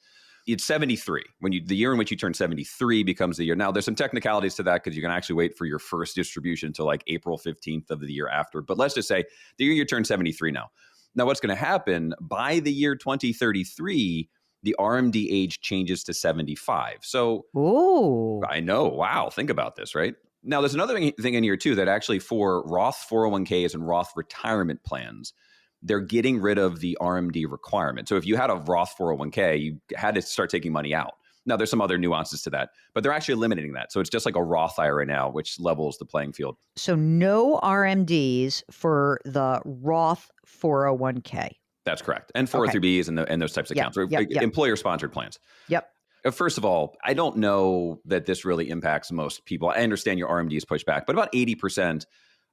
S6: It's 73. The year in which you turn 73 becomes the year. Now, there's some technicalities to that because you can actually wait for your first distribution until like April 15th of the year after. But let's just say the year you turn 73 now. Now, what's going to happen by the year 2033, the RMD age changes to 75. So,
S2: ooh,
S6: I know. Wow. Think about this, right? Now, there's another thing in here, too, that actually for Roth 401ks and Roth retirement plans, they're getting rid of the RMD requirement. So if you had a Roth 401k, you had to start taking money out. Now, there's some other nuances to that, but they're actually eliminating that. So it's just like a Roth IRA now, which levels the playing field.
S2: So no RMDs for the Roth 401k.
S6: That's correct. And 403Bs and those types of accounts, employer-sponsored plans.
S2: Yep.
S6: First of all, I don't know that this really impacts most people. I understand your RMDs push back, but about 80%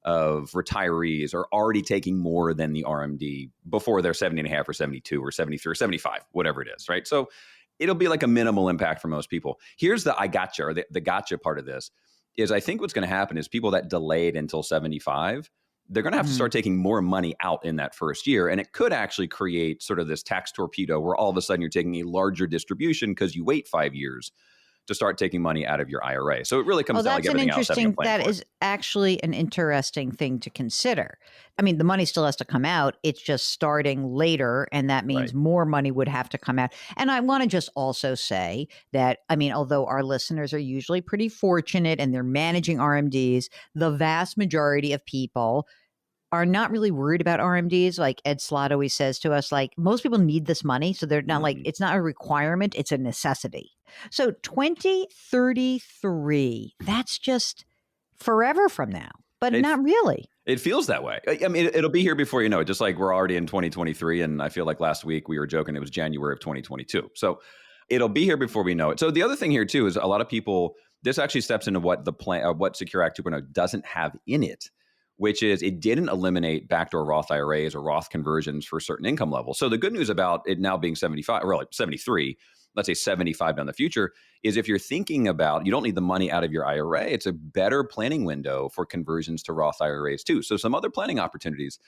S6: of retirees are already taking more than the RMD before they're 70 and a half or 72 or 73 or 75, whatever it is, right? So it'll be like a minimal impact for most people. Here's the I gotcha, or the gotcha part of this is I think what's going to happen is people that delayed until 75, they're going to have to start taking more money out in that first year. And it could actually create sort of this tax torpedo where all of a sudden you're taking a larger distribution because you wait 5 years to start taking money out of your IRA. So it really comes down to everything else.
S2: That is actually an interesting thing to consider. I mean, the money still has to come out. It's just starting later. And that means more money would have to come out. And I want to just also say that, I mean, although our listeners are usually pretty fortunate and they're managing RMDs, the vast majority of people are not really worried about RMDs. Like Ed Slott always says to us, like most people need this money. So they're not like, it's not a requirement, it's a necessity. So 2033, that's just forever from now, but not really.
S6: It feels that way. I mean, it'll be here before you know it, just like we're already in 2023. And I feel like last week we were joking, it was January of 2022. So it'll be here before we know it. So the other thing here too is a lot of people, this actually steps into what the plan, what Secure Act 2.0 doesn't have in it, which is it didn't eliminate backdoor Roth IRAs or Roth conversions for certain income levels. So the good news about it now being 75, or like 73, let's say 75 down the future, is if you're thinking about, you don't need the money out of your IRA, it's a better planning window for conversions to Roth IRAs too. So some other planning opportunities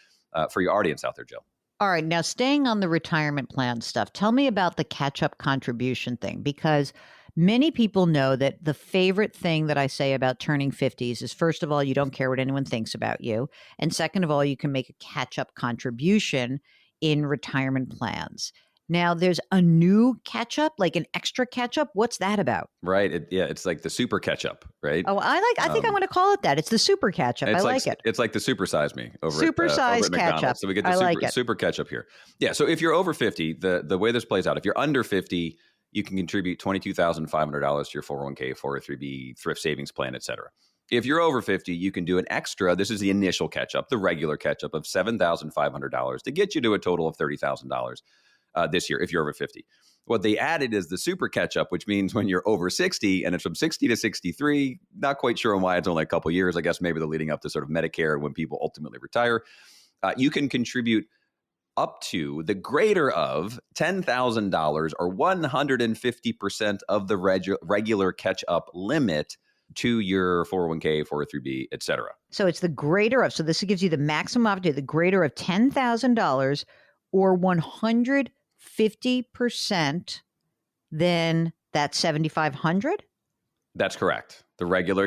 S6: for your audience out there, Jill.
S2: All right. Now, staying on the retirement plan stuff, tell me about the catch-up contribution thing, because many people know that the favorite thing that I say about turning 50s is, first of all, you don't care what anyone thinks about you. And second of all, you can make a catch-up contribution in retirement plans. Now, there's a new catch-up, like an extra catch-up. What's that about?
S6: Right. It's like the super catch-up, right?
S2: Oh, I think I'm going to call it that. It's the super catch-up. I like it.
S6: It's like the supersize me over
S2: supersize
S6: at
S2: catch-up.
S6: So we get the super catch-up here. Yeah. So if you're over 50, the way this plays out, if you're under 50, you can contribute $22,500 to your 401k, 403b, thrift savings plan, et cetera. If you're over 50, you can do an extra, this is the initial catch-up, the regular catch-up of $7,500 to get you to a total of $30,000 this year if you're over 50. What they added is the super catch-up, which means when you're over 60 and it's from 60 to 63, not quite sure on why it's only a couple years. I guess maybe they're leading up to sort of Medicare when people ultimately retire. You can contribute up to the greater of $10,000 or 150% of the regular catch-up limit to your 401k, 403b, et cetera.
S2: So it's the greater of, so this gives you the maximum opportunity, the greater of $10,000 or 150% than that 7,500?
S6: That's correct. The regular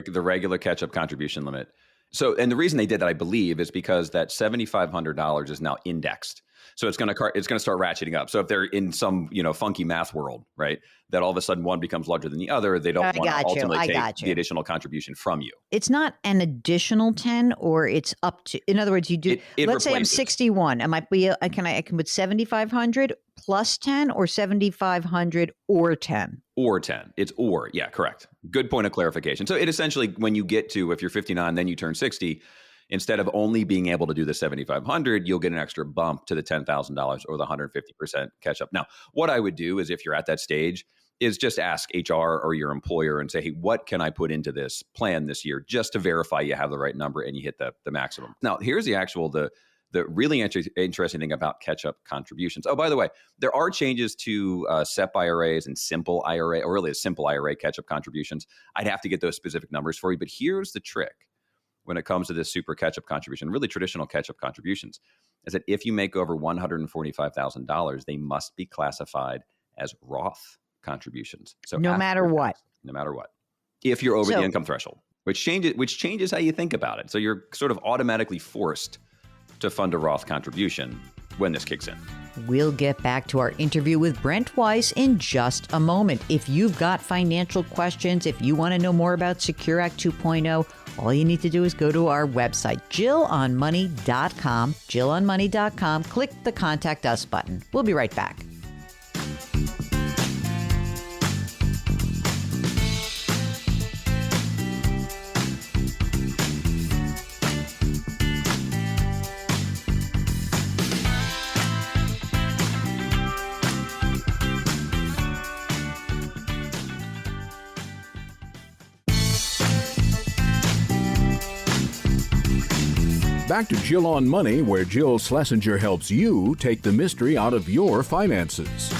S6: catch-up contribution limit. So, and the reason they did that, I believe, is because that $7,500 is now indexed. So it's going to start ratcheting up. So if they're in some, funky math world, right, that all of a sudden one becomes larger than the other, they don't want to ultimately take the additional contribution from you.
S2: It's not an additional 10, or it's up to, in other words, you do, let's say I'm 61. I might be, I can put 7,500 plus 10 or 7,500 or 10.
S6: Or 10. It's or. Yeah, correct. Good point of clarification. So it essentially, when you get to, if you're 59, then you turn 60, instead of only being able to do the 7,500, you'll get an extra bump to the $10,000 or the 150% catch up. Now, what I would do is, if you're at that stage, is just ask HR or your employer and say, hey, what can I put into this plan this year, just to verify you have the right number and you hit the maximum. Now, here's the really interesting thing about catch-up contributions. Oh, by the way, there are changes to SEP IRAs and simple IRA, or really a simple IRA catch-up contributions. I'd have to get those specific numbers for you, but here's the trick when it comes to this super catch-up contribution, really traditional catch-up contributions, is that if you make over $145,000, they must be classified as Roth contributions. So
S2: no matter what.
S6: If you're over the income threshold, which changes how you think about it. So you're sort of automatically forced to fund a Roth contribution when this kicks in.
S2: We'll get back to our interview with Brent Weiss in just a moment. If you've got financial questions, if you want to know more about Secure Act 2.0, all you need to do is go to our website, JillOnMoney.com, JillOnMoney.com, click the Contact Us button. We'll be right back.
S1: Back to Jill on Money, where Jill Schlesinger helps you take the mystery out of your finances.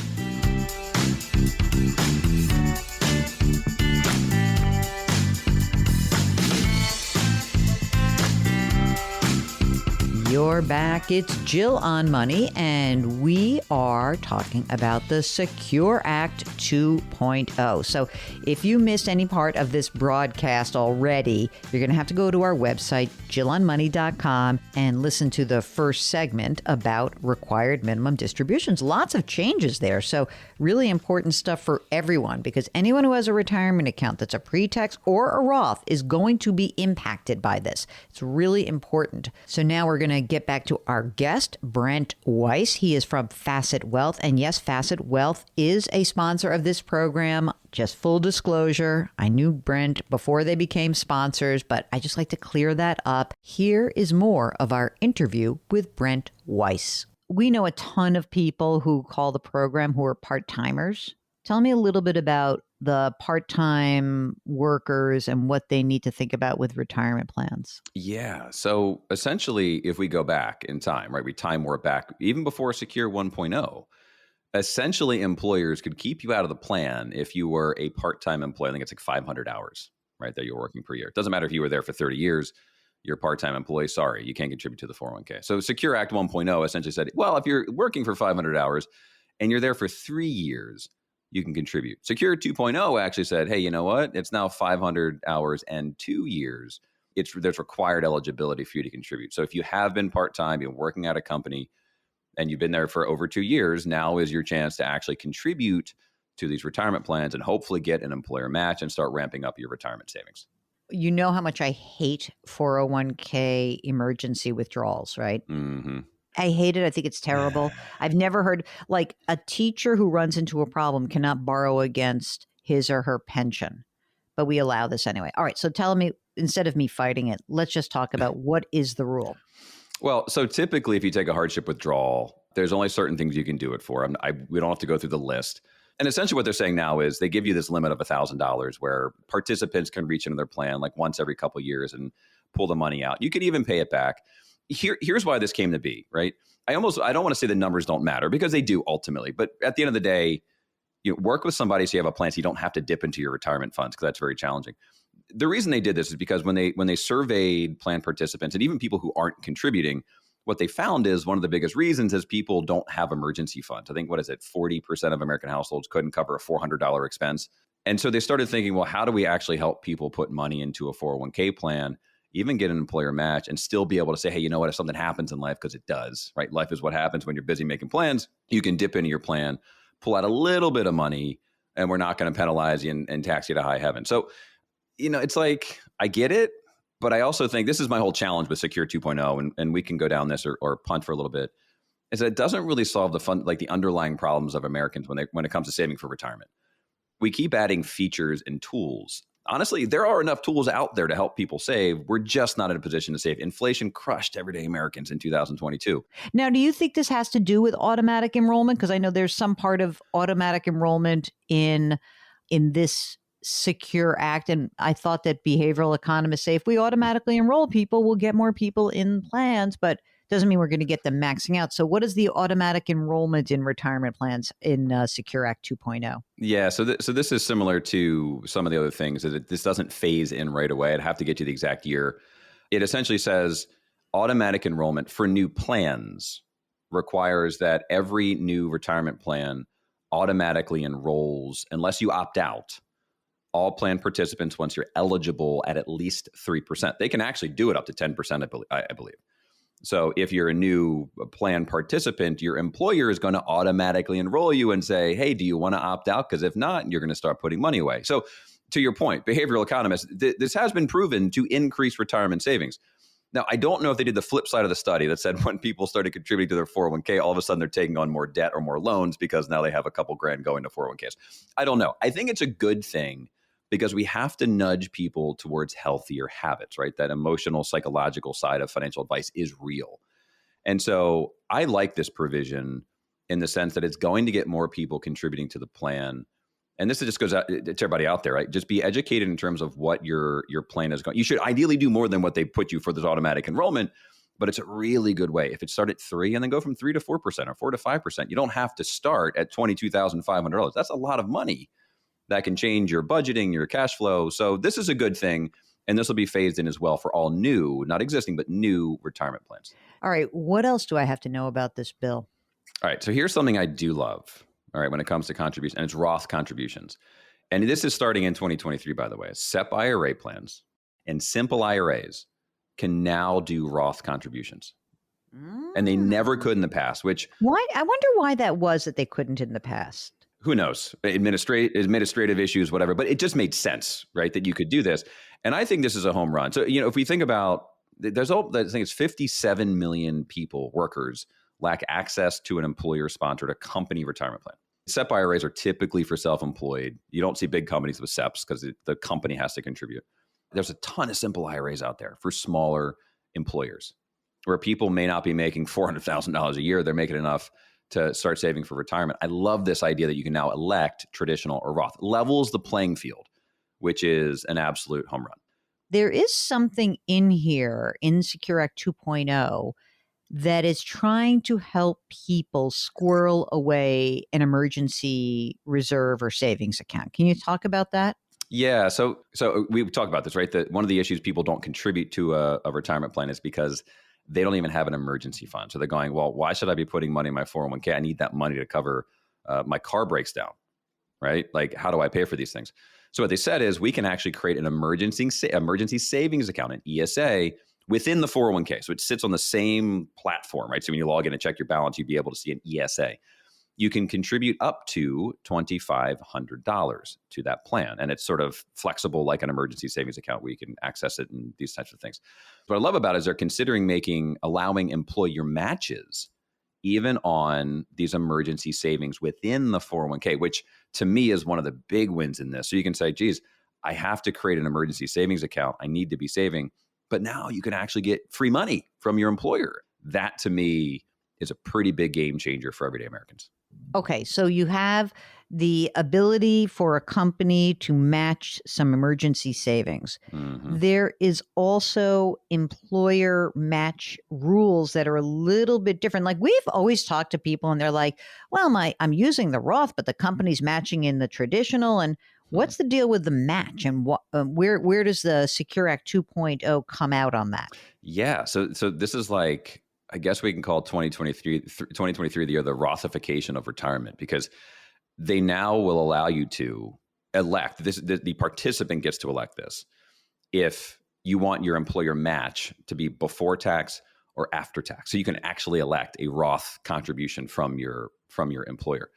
S2: You're back. It's Jill on Money, and we are talking about the Secure Act 2.0. So if you missed any part of this broadcast already, you're going to have to go to our website, JillOnMoney.com, and listen to the first segment about required minimum distributions. Lots of changes there. So really important stuff for everyone, because anyone who has a retirement account that's a pre-tax or a Roth is going to be impacted by this. It's really important. So now we're going to get back to our guest, Brent Weiss. He is from Facet Wealth. And yes, Facet Wealth is a sponsor of this program. Just full disclosure, I knew Brent before they became sponsors, but I just like to clear that up. Here is more of our interview with Brent Weiss. We know a ton of people who call the program who are part-timers. Tell me a little bit about the part-time workers and what they need to think about with retirement plans.
S6: Yeah. So essentially, if we go back in time, right, we time warp back even before Secure 1.0, essentially employers could keep you out of the plan if you were a part-time employee. I think it's like 500 hours, right, that you're working per year. It doesn't matter if you were there for 30 years. You're a part-time employee. Sorry, you can't contribute to the 401k. So Secure Act 1.0 essentially said, well, if you're working for 500 hours and you're there for 3 years, you can contribute. Secure 2.0 actually said, hey, you know what? It's now 500 hours and 2 years. There's required eligibility for you to contribute. So if you have been part-time, you're working at a company, and you've been there for over 2 years, now is your chance to actually contribute to these retirement plans and hopefully get an employer match and start ramping up your retirement savings.
S2: You know how much I hate 401k emergency withdrawals, right?
S6: Mm-hmm.
S2: I hate it. I think it's terrible. I've never heard, like, a teacher who runs into a problem cannot borrow against his or her pension, but we allow this anyway. All right. So tell me, instead of me fighting it, let's just talk about what is the rule.
S6: Well, so typically if you take a hardship withdrawal, there's only certain things you can do it for. We don't have to go through the list. And essentially what they're saying now is they give you this limit of $1,000 where participants can reach into their plan like once every couple of years and pull the money out. You could even pay it back. Here's why this came to be, right? I don't want to say the numbers don't matter, because they do ultimately. But at the end of the day, you work with somebody so you have a plan so you don't have to dip into your retirement funds, because that's very challenging. The reason they did this is because when they surveyed plan participants and even people who aren't contributing, what they found is one of the biggest reasons is people don't have emergency funds. I think, 40% of American households couldn't cover a $400 expense. And so they started thinking, well, how do we actually help people put money into a 401k plan? even get an employer match and still be able to say, hey, you know what, if something happens in life, because it does, right? Life is what happens when you're busy making plans. You can dip into your plan, pull out a little bit of money, and we're not going to penalize you and tax you to high heaven. So, it's like, I get it, but I also think this is my whole challenge with Secure 2.0, and we can go down this or punt for a little bit, is that it doesn't really solve the underlying problems of Americans when it comes to saving for retirement. We keep adding features and tools. Honestly, there are enough tools out there to help people save. We're just not in a position to save. Inflation crushed everyday Americans in 2022.
S2: Now, do you think this has to do with automatic enrollment? Because I know there's some part of automatic enrollment in this Secure Act. And I thought that behavioral economists say if we automatically enroll people, we'll get more people in plans, but doesn't mean we're going to get them maxing out. So what is the automatic enrollment in retirement plans in Secure Act 2.0?
S6: Yeah, so this is similar to some of the other things. That this doesn't phase in right away. I'd have to get you the exact year. It essentially says automatic enrollment for new plans requires that every new retirement plan automatically enrolls, unless you opt out, all plan participants once you're eligible at least 3%. They can actually do it up to 10%, I believe. So if you're a new plan participant, your employer is going to automatically enroll you and say, hey, do you want to opt out? Because if not, you're going to start putting money away. So to your point, behavioral economists, this has been proven to increase retirement savings. Now, I don't know if they did the flip side of the study that said when people started contributing to their 401k, all of a sudden they're taking on more debt or more loans because now they have a couple grand going to 401ks. I don't know. I think it's a good thing, because we have to nudge people towards healthier habits, right? That emotional, psychological side of financial advice is real. And so I like this provision in the sense that it's going to get more people contributing to the plan. And this just goes out to everybody out there, right? Just be educated in terms of what your plan is going. You should ideally do more than what they put you for this automatic enrollment, but it's a really good way. If it start at 3% and then go from 3 to 4% or 4 to 5%, you don't have to start at $22,500. That's a lot of money. That can change your budgeting, your cash flow. So this is a good thing. And this will be phased in as well for all new, not existing, but new retirement plans.
S2: All right. What else do I have to know about this bill?
S6: All right. So here's something I do love. All right. When it comes to contributions, and it's Roth contributions. And this is starting in 2023, by the way. SEP IRA plans and simple IRAs can now do Roth contributions. And they never could in the past, which...
S2: Why? I wonder why that was that they couldn't in the past.
S6: Who knows? Administrative issues, whatever. But it just made sense, right, that you could do this. And I think this is a home run. So, if we think about, I think it's 57 million people, workers, lack access to an employer-sponsored, a company retirement plan. SEP IRAs are typically for self-employed. You don't see big companies with SEPs because the company has to contribute. There's a ton of simple IRAs out there for smaller employers where people may not be making $400,000 a year. They're making enough to start saving for retirement. I love this idea that you can now elect traditional or Roth. Levels the playing field, which is an absolute home run.
S2: There is something in here in Secure Act 2.0 that is trying to help people squirrel away an emergency reserve or savings account. Can you talk about that?
S6: Yeah, so we've talked about this, right? That one of the issues people don't contribute to a retirement plan is because they don't even have an emergency fund. So they're going, well, why should I be putting money in my 401k? I need that money to cover my car breaks down, right? Like, how do I pay for these things? So what they said is we can actually create an emergency savings account, an ESA, within the 401k. So it sits on the same platform, right? So when you log in and check your balance, you'd be able to see an ESA. You can contribute up to $2,500 to that plan. And it's sort of flexible like an emergency savings account where you can access it and these types of things. What I love about it is they're considering allowing employer matches even on these emergency savings within the 401k, which to me is one of the big wins in this. So you can say, geez, I have to create an emergency savings account. I need to be saving. But now you can actually get free money from your employer. That to me is a pretty big game changer for everyday Americans.
S2: Okay, so you have the ability for a company to match some emergency savings. Mm-hmm. There is also employer match rules that are a little bit different. Like we've always talked to people and they're like, well, I'm using the Roth, but the company's matching in the traditional. And what's the deal with the match? And where does the Secure Act 2.0 come out on that?
S6: Yeah, so this is like, I guess we can call 2023 the year of the Rothification of retirement, because they now will allow you to elect this. The participant gets to elect this. If you want your employer match to be before tax or after tax. So you can actually elect a Roth contribution from your employer.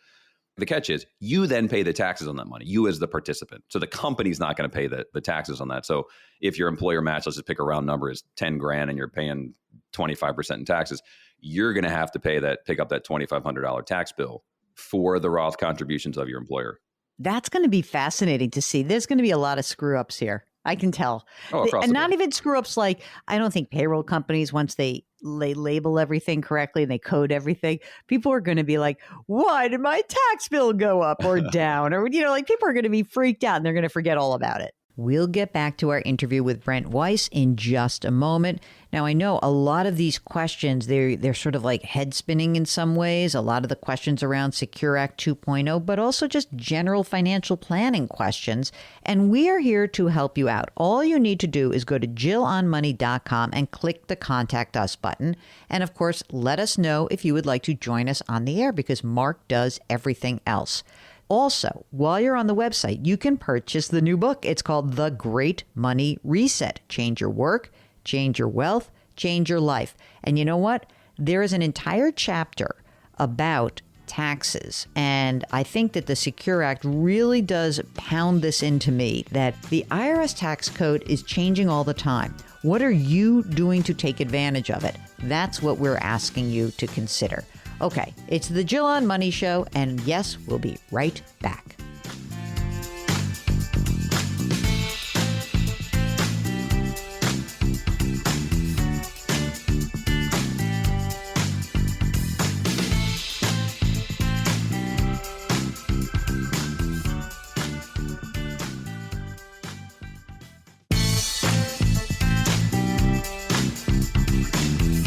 S6: The catch is you then pay the taxes on that money, you as the participant. So the company's not going to pay the taxes on that. So if your employer match, let's just pick a round number, is 10 grand and you're paying 25% in taxes, you're going to have to pick up that $2,500 tax bill for the Roth contributions of your employer.
S2: That's going to be fascinating to see. There's going to be a lot of screw ups here. I can tell.
S6: Across
S2: and
S6: the
S2: not
S6: board.
S2: even screw ups like, I don't think payroll companies, once they label everything correctly and they code everything, people are going to be like, why did my tax bill go up or down? Or, like people are going to be freaked out and they're going to forget all about it. We'll get back to our interview with Brent Weiss in just a moment. Now, I know a lot of these questions, they're sort of like head spinning in some ways. A lot of the questions around Secure Act 2.0, but also just general financial planning questions. And we are here to help you out. All you need to do is go to JillOnMoney.com and click the Contact Us button. And of course, let us know if you would like to join us on the air because Mark does everything else. Also, while you're on the website, you can purchase the new book. It's called The Great Money Reset. Change your work, change your wealth, change your life. And you know what? There is an entire chapter about taxes. And I think that the Secure Act really does pound this into me, that the IRS tax code is changing all the time. What are you doing to take advantage of it? That's what we're asking you to consider. Okay, it's the Jill on Money Show, and yes, we'll be right back.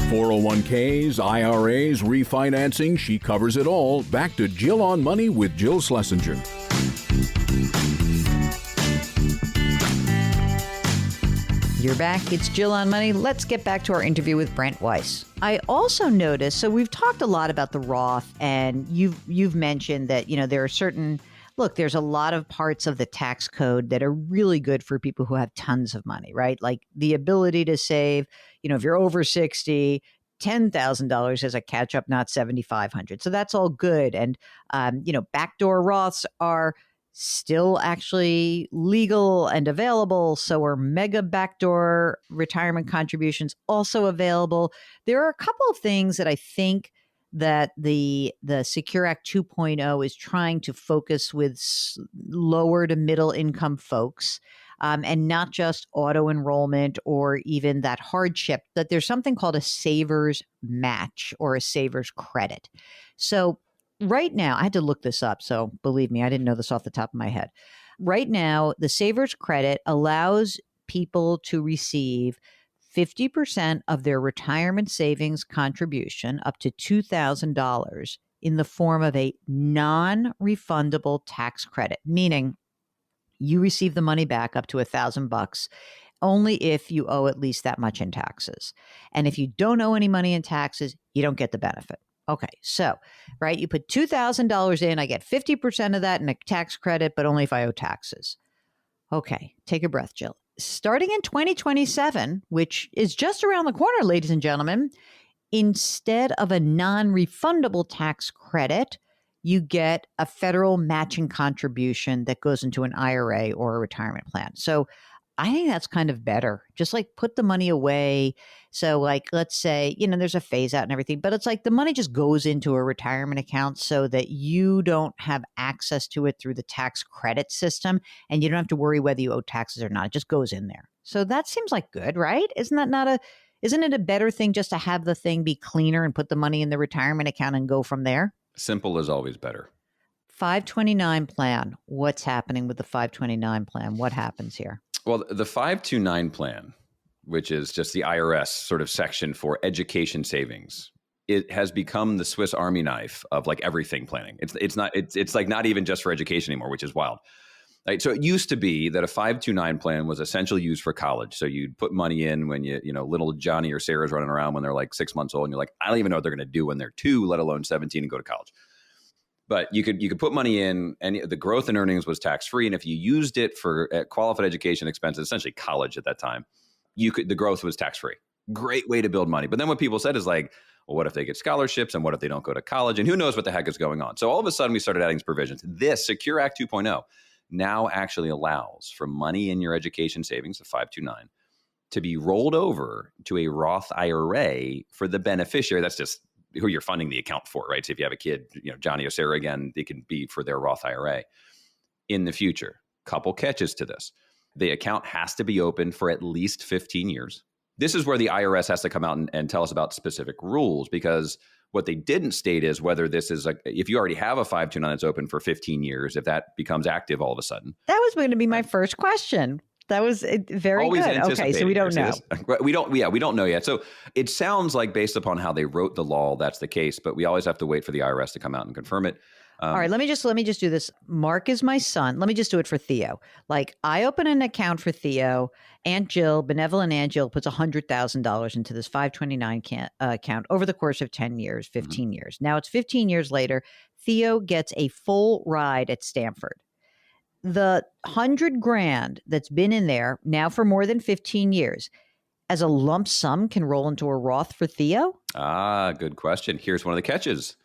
S1: .401ks, IRAs, refinancing, she covers it all. Back to Jill on Money with Jill Schlesinger.
S2: You're back. It's Jill on Money. Let's get back to our interview with Brent Weiss. I also noticed, so we've talked a lot about the Roth, and you've mentioned that, there are certain, look, there's a lot of parts of the tax code that are really good for people who have tons of money, right? Like the ability to save, if you're over 60, $10,000 as a catch up, not $7,500. So that's all good. And, backdoor Roths are still actually legal and available. So are mega backdoor retirement contributions also available. There are a couple of things that I think that the Secure Act 2.0 is trying to focus with lower to middle income folks, and not just auto enrollment or even that hardship, that there's something called a saver's match or a saver's credit. So right now, I had to look this up. So believe me, I didn't know this off the top of my head. Right now, the saver's credit allows people to receive 50% of their retirement savings contribution up to $2,000 in the form of a non-refundable tax credit, meaning you receive the money back up to $1,000 only if you owe at least that much in taxes. And if you don't owe any money in taxes, you don't get the benefit. Okay, so, right, you put $2,000 in, I get 50% of that in a tax credit, but only if I owe taxes. Okay, take a breath, Jill. Starting in 2027, which is just around the corner, ladies and gentlemen, instead of a non-refundable tax credit, you get a federal matching contribution that goes into an IRA or a retirement plan. So I think that's kind of better. Just like put the money away. So like, let's say, there's a phase out and everything, but it's like the money just goes into a retirement account so that you don't have access to it through the tax credit system. And you don't have to worry whether you owe taxes or not. It just goes in there. So that seems like good, right? Isn't it a better thing just to have the thing be cleaner and put the money in the retirement account and go from there?
S6: Simple is always better.
S2: 529 plan. What's happening with the 529 plan? What happens here?
S6: Well, the 529 plan, which is just the IRS sort of section for education savings, it has become the Swiss Army knife of like everything planning. It's like not even just for education anymore, which is wild. Right? So it used to be that a 529 plan was essentially used for college. So you'd put money in when little Johnny or Sarah's running around when they're like 6 months old, and you're like, I don't even know what they're going to do when they're 2, let alone 17 and go to college. But you could put money in, and the growth in earnings was tax free. And if you used it for qualified education expenses, essentially college at that time, the growth was tax-free. Great way to build money. But then what people said is like, well, what if they get scholarships and what if they don't go to college? And who knows what the heck is going on? So all of a sudden we started adding these provisions. This Secure Act 2.0 now actually allows for money in your education savings, the 529, to be rolled over to a Roth IRA for the beneficiary. That's just who you're funding the account for, right? So if you have a kid, Johnny or Sarah again, it can be for their Roth IRA in the future. Couple catches to this. The account has to be open for at least 15 years. This is where the IRS has to come out and tell us about specific rules, because what they didn't state is whether this is if you already have a 529 that's open for 15 years, if that becomes active all of a sudden.
S2: That was going to be my first question. That was very
S6: Always
S2: good. Okay, so we don't know.
S6: We don't know yet. So it sounds like based upon how they wrote the law, that's the case, but we always have to wait for the IRS to come out and confirm it.
S2: All right, let me just do this. Mark is my son. Let me just do it for Theo. Like, I open an account for Theo. Aunt Jill, benevolent Aunt Jill, puts $100,000 into this 529 account over the course of 10 years, 15 years. Now it's 15 years later. Theo gets a full ride at Stanford. The $100,000 that's been in there now for more than 15 years, as a lump sum, can roll into a Roth for Theo?
S6: Good question. Here's one of the catches.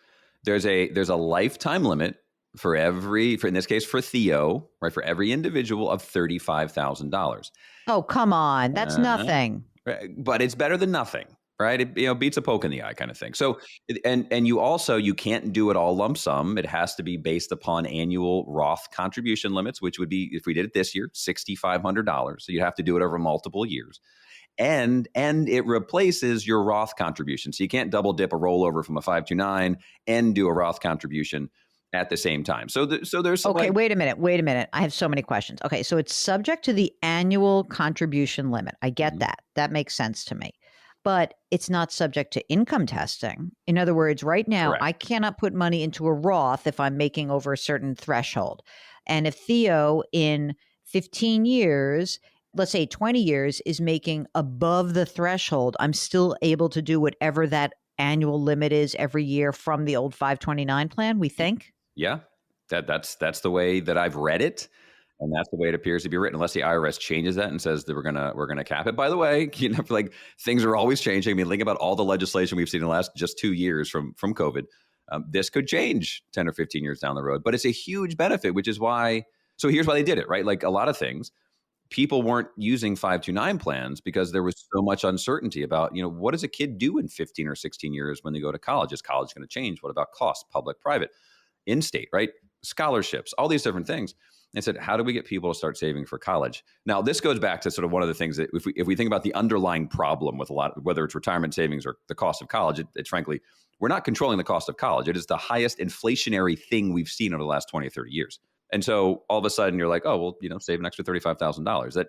S6: There's a lifetime limit for in this case for Theo, right? For every individual of $35,000.
S2: Oh, come on. That's nothing.
S6: But it's better than nothing, right? It beats a poke in the eye kind of thing. So, and you can't do it all lump sum. It has to be based upon annual Roth contribution limits, which would be, if we did it this year, $6,500. So you'd have to do it over multiple years. And it replaces your Roth contribution. So you can't double dip a rollover from a 529 and do a Roth contribution at the same time. So there's
S2: okay. Wait a minute. I have so many questions. Okay, so it's subject to the annual contribution limit. I get that. That makes sense to me. But it's not subject to income testing. In other words, right now,
S6: correct,
S2: I cannot put money into a Roth if I'm making over a certain threshold. And if Theo in 15 years, let's say 20 years, is making above the threshold, I'm still able to do whatever that annual limit is every year from the old 529 plan, we think?
S6: Yeah, that's the way that I've read it. And that's the way it appears to be written, unless the IRS changes that and says that we're gonna cap it. By the way, like, things are always changing. I mean, think about all the legislation we've seen in the last just 2 years from COVID. This could change 10 or 15 years down the road, but it's a huge benefit, which is why. So here's why they did it, right? Like, a lot of things, people weren't using 529 plans because there was so much uncertainty about, what does a kid do in 15 or 16 years when they go to college? Is college going to change? What about cost, public, private, in-state, right? Scholarships, all these different things. And said, how do we get people to start saving for college? Now, this goes back to sort of one of the things that if we think about the underlying problem with a lot, whether it's retirement savings or the cost of college, it's frankly, we're not controlling the cost of college. It is the highest inflationary thing we've seen over the last 20 or 30 years. And so all of a sudden you're like, oh, well, save an extra $35,000.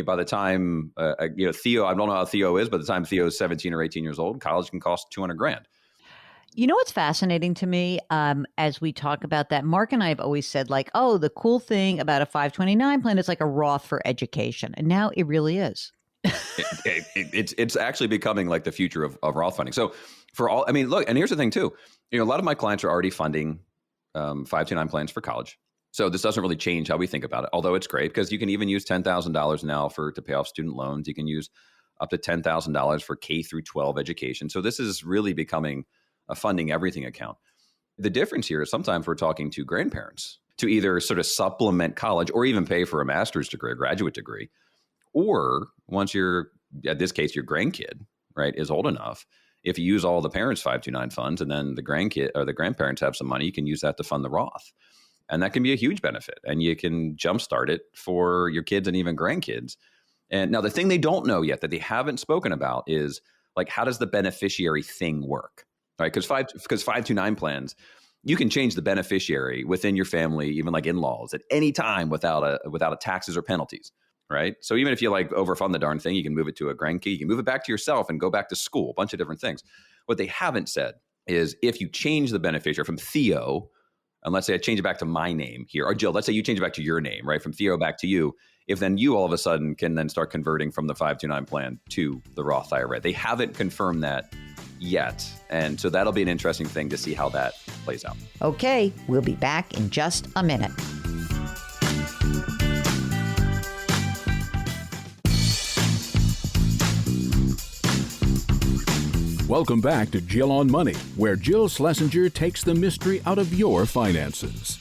S6: By the time, Theo, I don't know how Theo is, but the time Theo is 17 or 18 years old, college can cost $200,000.
S2: You know what's fascinating to me as we talk about that? Mark and I have always said, like, oh, the cool thing about a 529 plan is like a Roth for education. And now it really is.
S6: It's actually becoming like the future of Roth funding. So look, and here's the thing too. A lot of my clients are already funding 529 plans for college. So this doesn't really change how we think about it, although it's great because you can even use $10,000 now to pay off student loans. You can use up to $10,000 for K through 12 education. So this is really becoming a funding everything account. The difference here is sometimes we're talking to grandparents to either sort of supplement college or even pay for a master's degree, a graduate degree. Or once in this case, your grandkid, right, is old enough, if you use all the parents' 529 funds and then the grandkid or the grandparents have some money, you can use that to fund the Roth. And that can be a huge benefit. And you can jumpstart it for your kids and even grandkids. And now the thing they don't know yet that they haven't spoken about is, like, how does the beneficiary thing work? Right? Because 529 plans, you can change the beneficiary within your family, even like in-laws, at any time without a taxes or penalties. Right? So even if you overfund the darn thing, you can move it to a grandkid, you can move it back to yourself and go back to school, a bunch of different things. What they haven't said is if you change the beneficiary from Theo, and let's say I change it back to my name here, or Jill, let's say you change it back to your name, right? From Theo back to you, if then you all of a sudden can then start converting from the 529 plan to the Roth IRA. They haven't confirmed that yet. And so that'll be an interesting thing to see how that plays out.
S2: Okay, we'll be back in just a minute.
S1: Welcome back to Jill on Money, where Jill Schlesinger takes the mystery out of your finances.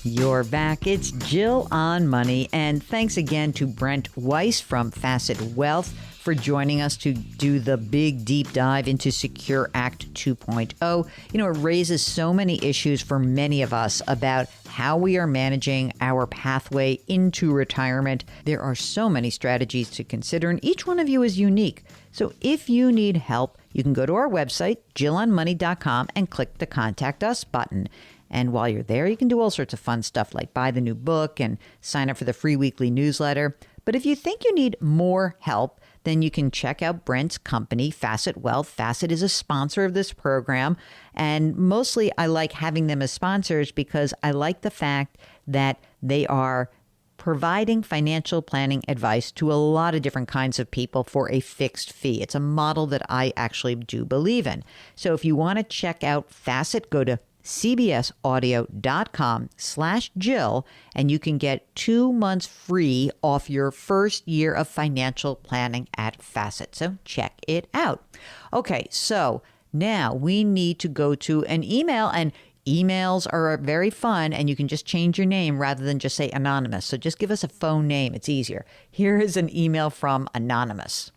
S2: You're back. It's Jill on Money. And thanks again to Brent Weiss from Facet Wealth for joining us to do the big deep dive into Secure Act 2.0. You know, it raises so many issues for many of us about how we are managing our pathway into retirement. There are so many strategies to consider, and each one of you is unique. So if you need help, you can go to our website, jillonmoney.com, and click the Contact Us button. And while you're there, you can do all sorts of fun stuff like buy the new book and sign up for the free weekly newsletter. But if you think you need more help, then you can check out Brent's company, Facet Wealth. Facet is a sponsor of this program. And mostly I like having them as sponsors because I like the fact that they are providing financial planning advice to a lot of different kinds of people for a fixed fee. It's a model that I actually do believe in. So if you want to check out Facet, go to cbsaudio.com/Jill, and you can get 2 months free off your first year of financial planning at Facet. So check it out. Okay, so now we need to go to an email, and emails are very fun, and you can just change your name rather than just say anonymous. So just give us a phone name. It's easier. Here is an email from Anonymous.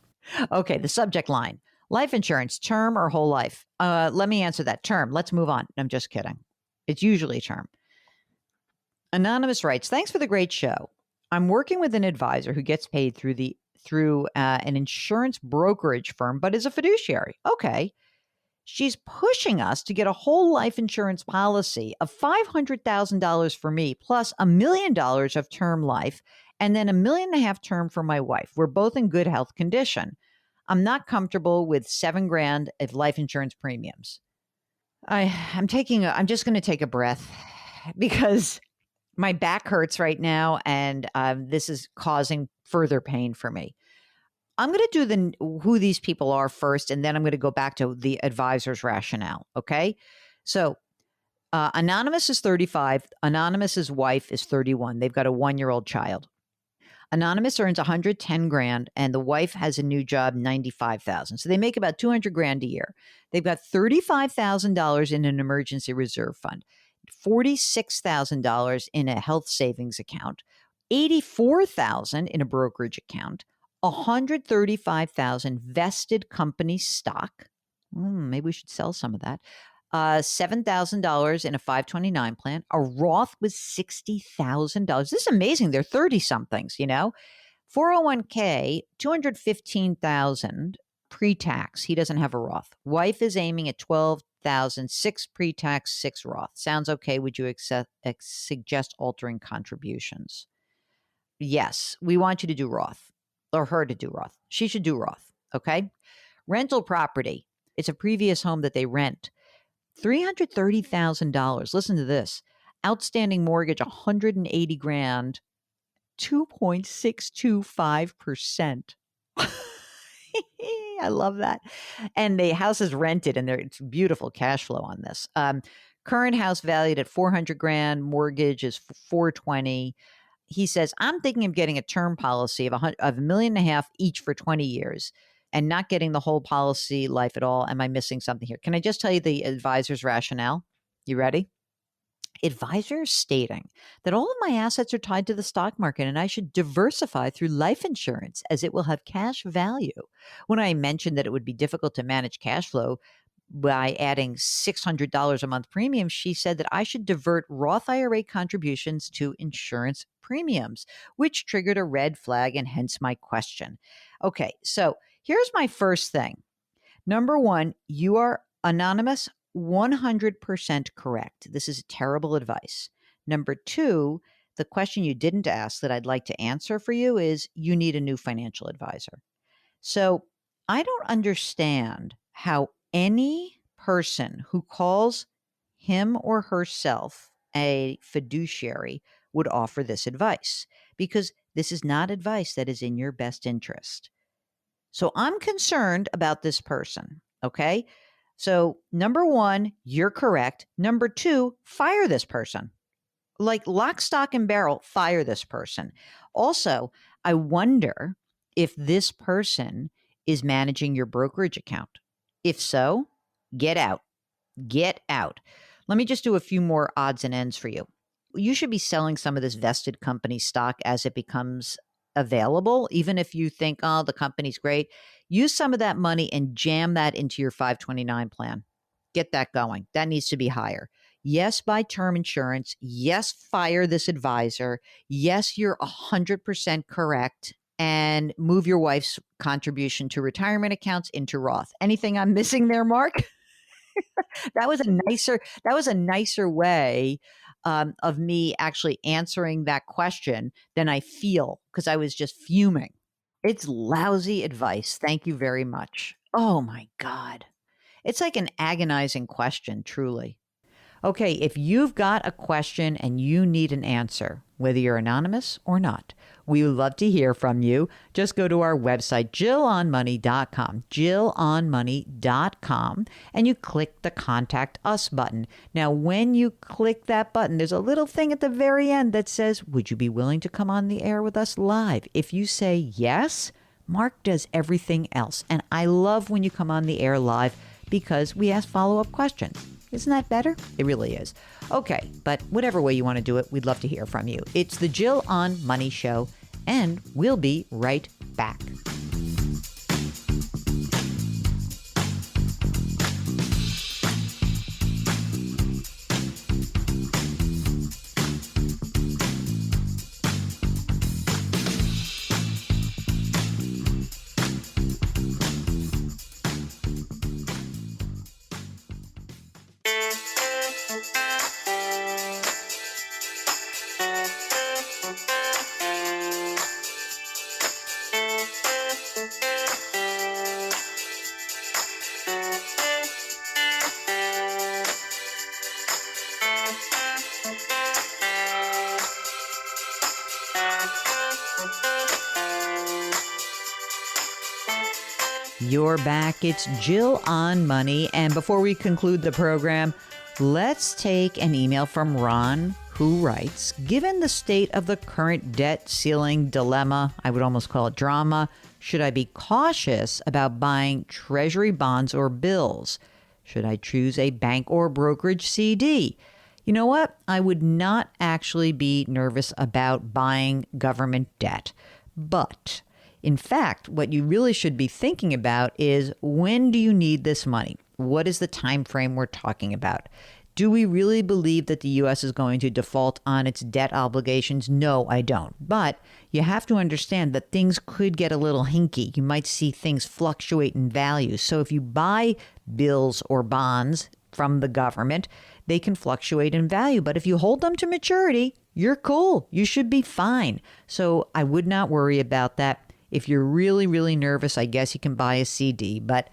S2: Okay, the subject line. Life insurance, term or whole life? Let me answer that. Term. Let's move on. I'm just kidding. It's usually term. Anonymous writes, thanks for the great show. I'm working with an advisor who gets paid through an insurance brokerage firm, but is a fiduciary. Okay. She's pushing us to get a whole life insurance policy of $500,000 for me, plus $1 million of term life, and then $1.5 million term for my wife. We're both in good health condition. I'm not comfortable with $7,000 of life insurance premiums. I'm just going to take a breath because my back hurts right now, and this is causing further pain for me. I'm going to do who these people are first, and then I'm going to go back to the advisor's rationale. Okay. So Anonymous is 35. Anonymous's wife is 31. They've got a 1-year-old child. Anonymous earns $110,000, and the wife has a new job, $95,000. So they make about $200,000 a year. They've got $35,000 in an emergency reserve fund, $46,000 in a health savings account, $84,000 in a brokerage account, $135,000 vested company stock. Maybe we should sell some of that. $7,000 in a 529 plan, a Roth with $60,000. This is amazing. They're 30-somethings, you know. 401k, $215,000 pre-tax. He doesn't have a Roth. Wife is aiming at $12,000, 6 pre-tax, 6 Roth. Sounds okay. Would you suggest altering contributions? Yes, we want you to do Roth, or her to do Roth. She should do Roth, okay? Rental property. It's a previous home that they rent. $330,000. Listen to this. Outstanding mortgage, $180,000, 2.625%. I love that. And the house is rented, and it's beautiful cash flow on this. Current house valued at $400,000. Mortgage is $420,000. He says, I'm thinking of getting a term policy of $1.5 million each for 20 years. And not getting the whole policy life at all. Am I missing something here? Can I just tell you the advisor's rationale? You ready? Advisor is stating that all of my assets are tied to the stock market and I should diversify through life insurance as it will have cash value. When I mentioned that it would be difficult to manage cash flow by adding $600 a month premiums, she said that I should divert Roth IRA contributions to insurance premiums, which triggered a red flag and hence my question. Okay, so here's my first thing. Number one, you are Anonymous, 100% correct. This is terrible advice. Number two, the question you didn't ask that I'd like to answer for you is you need a new financial advisor. So I don't understand how any person who calls him or herself a fiduciary would offer this advice, because this is not advice that is in your best interest. So I'm concerned about this person, okay? So number one, you're correct. Number two, fire this person. Like lock, stock, and barrel, fire this person. Also, I wonder if this person is managing your brokerage account. If so, get out. Get out. Let me just do a few more odds and ends for you. You should be selling some of this vested company stock as it becomes available, even if you think, oh, the company's great. Use some of that money and jam that into your 529 plan. Get that going. That needs to be higher. Yes, buy term insurance. Yes, fire this advisor. Yes, you're 100% correct. And move your wife's contribution to retirement accounts into Roth. Anything I'm missing there, Mark? That was a nicer way of me actually answering that question than I feel, because I was just fuming. It's lousy advice. Thank you very much. Oh my God. It's like an agonizing question, truly. Okay, if you've got a question and you need an answer, whether you're anonymous or not, we would love to hear from you. Just go to our website, JillOnMoney.com, JillOnMoney.com, and you click the Contact Us button. Now, when you click that button, there's a little thing at the very end that says, would you be willing to come on the air with us live? If you say yes, Mark does everything else. And I love when you come on the air live because we ask follow-up questions. Isn't that better? It really is. Okay, but whatever way you want to do it, we'd love to hear from you. It's the Jill on Money Show, and we'll be right back. You're back. It's Jill on Money. And before we conclude the program, let's take an email from Ron, who writes, given the state of the current debt ceiling dilemma, I would almost call it drama, should I be cautious about buying treasury bonds or bills? Should I choose a bank or brokerage CD? You know what? I would not actually be nervous about buying government debt. But in fact, what you really should be thinking about is, when do you need this money? What is the time frame we're talking about? Do we really believe that the U.S. is going to default on its debt obligations? No, I don't. But you have to understand that things could get a little hinky. You might see things fluctuate in value. So if you buy bills or bonds from the government, they can fluctuate in value. But if you hold them to maturity, you're cool. You should be fine. So I would not worry about that. If you're really, really nervous, I guess you can buy a CD, but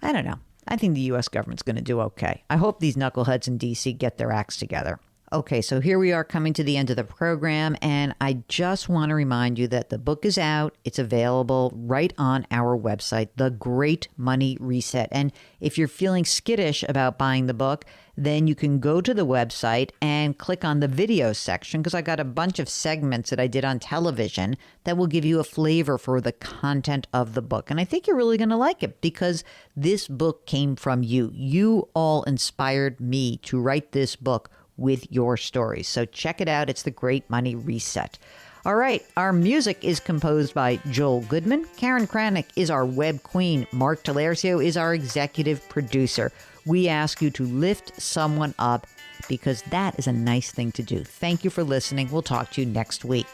S2: I don't know. I think the U.S. government's going to do okay. I hope these knuckleheads in D.C. get their acts together. Okay, so here we are coming to the end of the program, and I just want to remind you that the book is out. It's available right on our website, The Great Money Reset. And if you're feeling skittish about buying the book, then you can go to the website and click on the video section, because I got a bunch of segments that I did on television that will give you a flavor for the content of the book. And I think you're really going to like it, because this book came from you. You all inspired me to write this book with your stories. So check it out. It's The Great Money Reset. All right. Our music is composed by Joel Goodman. Karen Kranick is our web queen. Mark Talercio is our executive producer. We ask you to lift someone up, because that is a nice thing to do. Thank you for listening. We'll talk to you next week.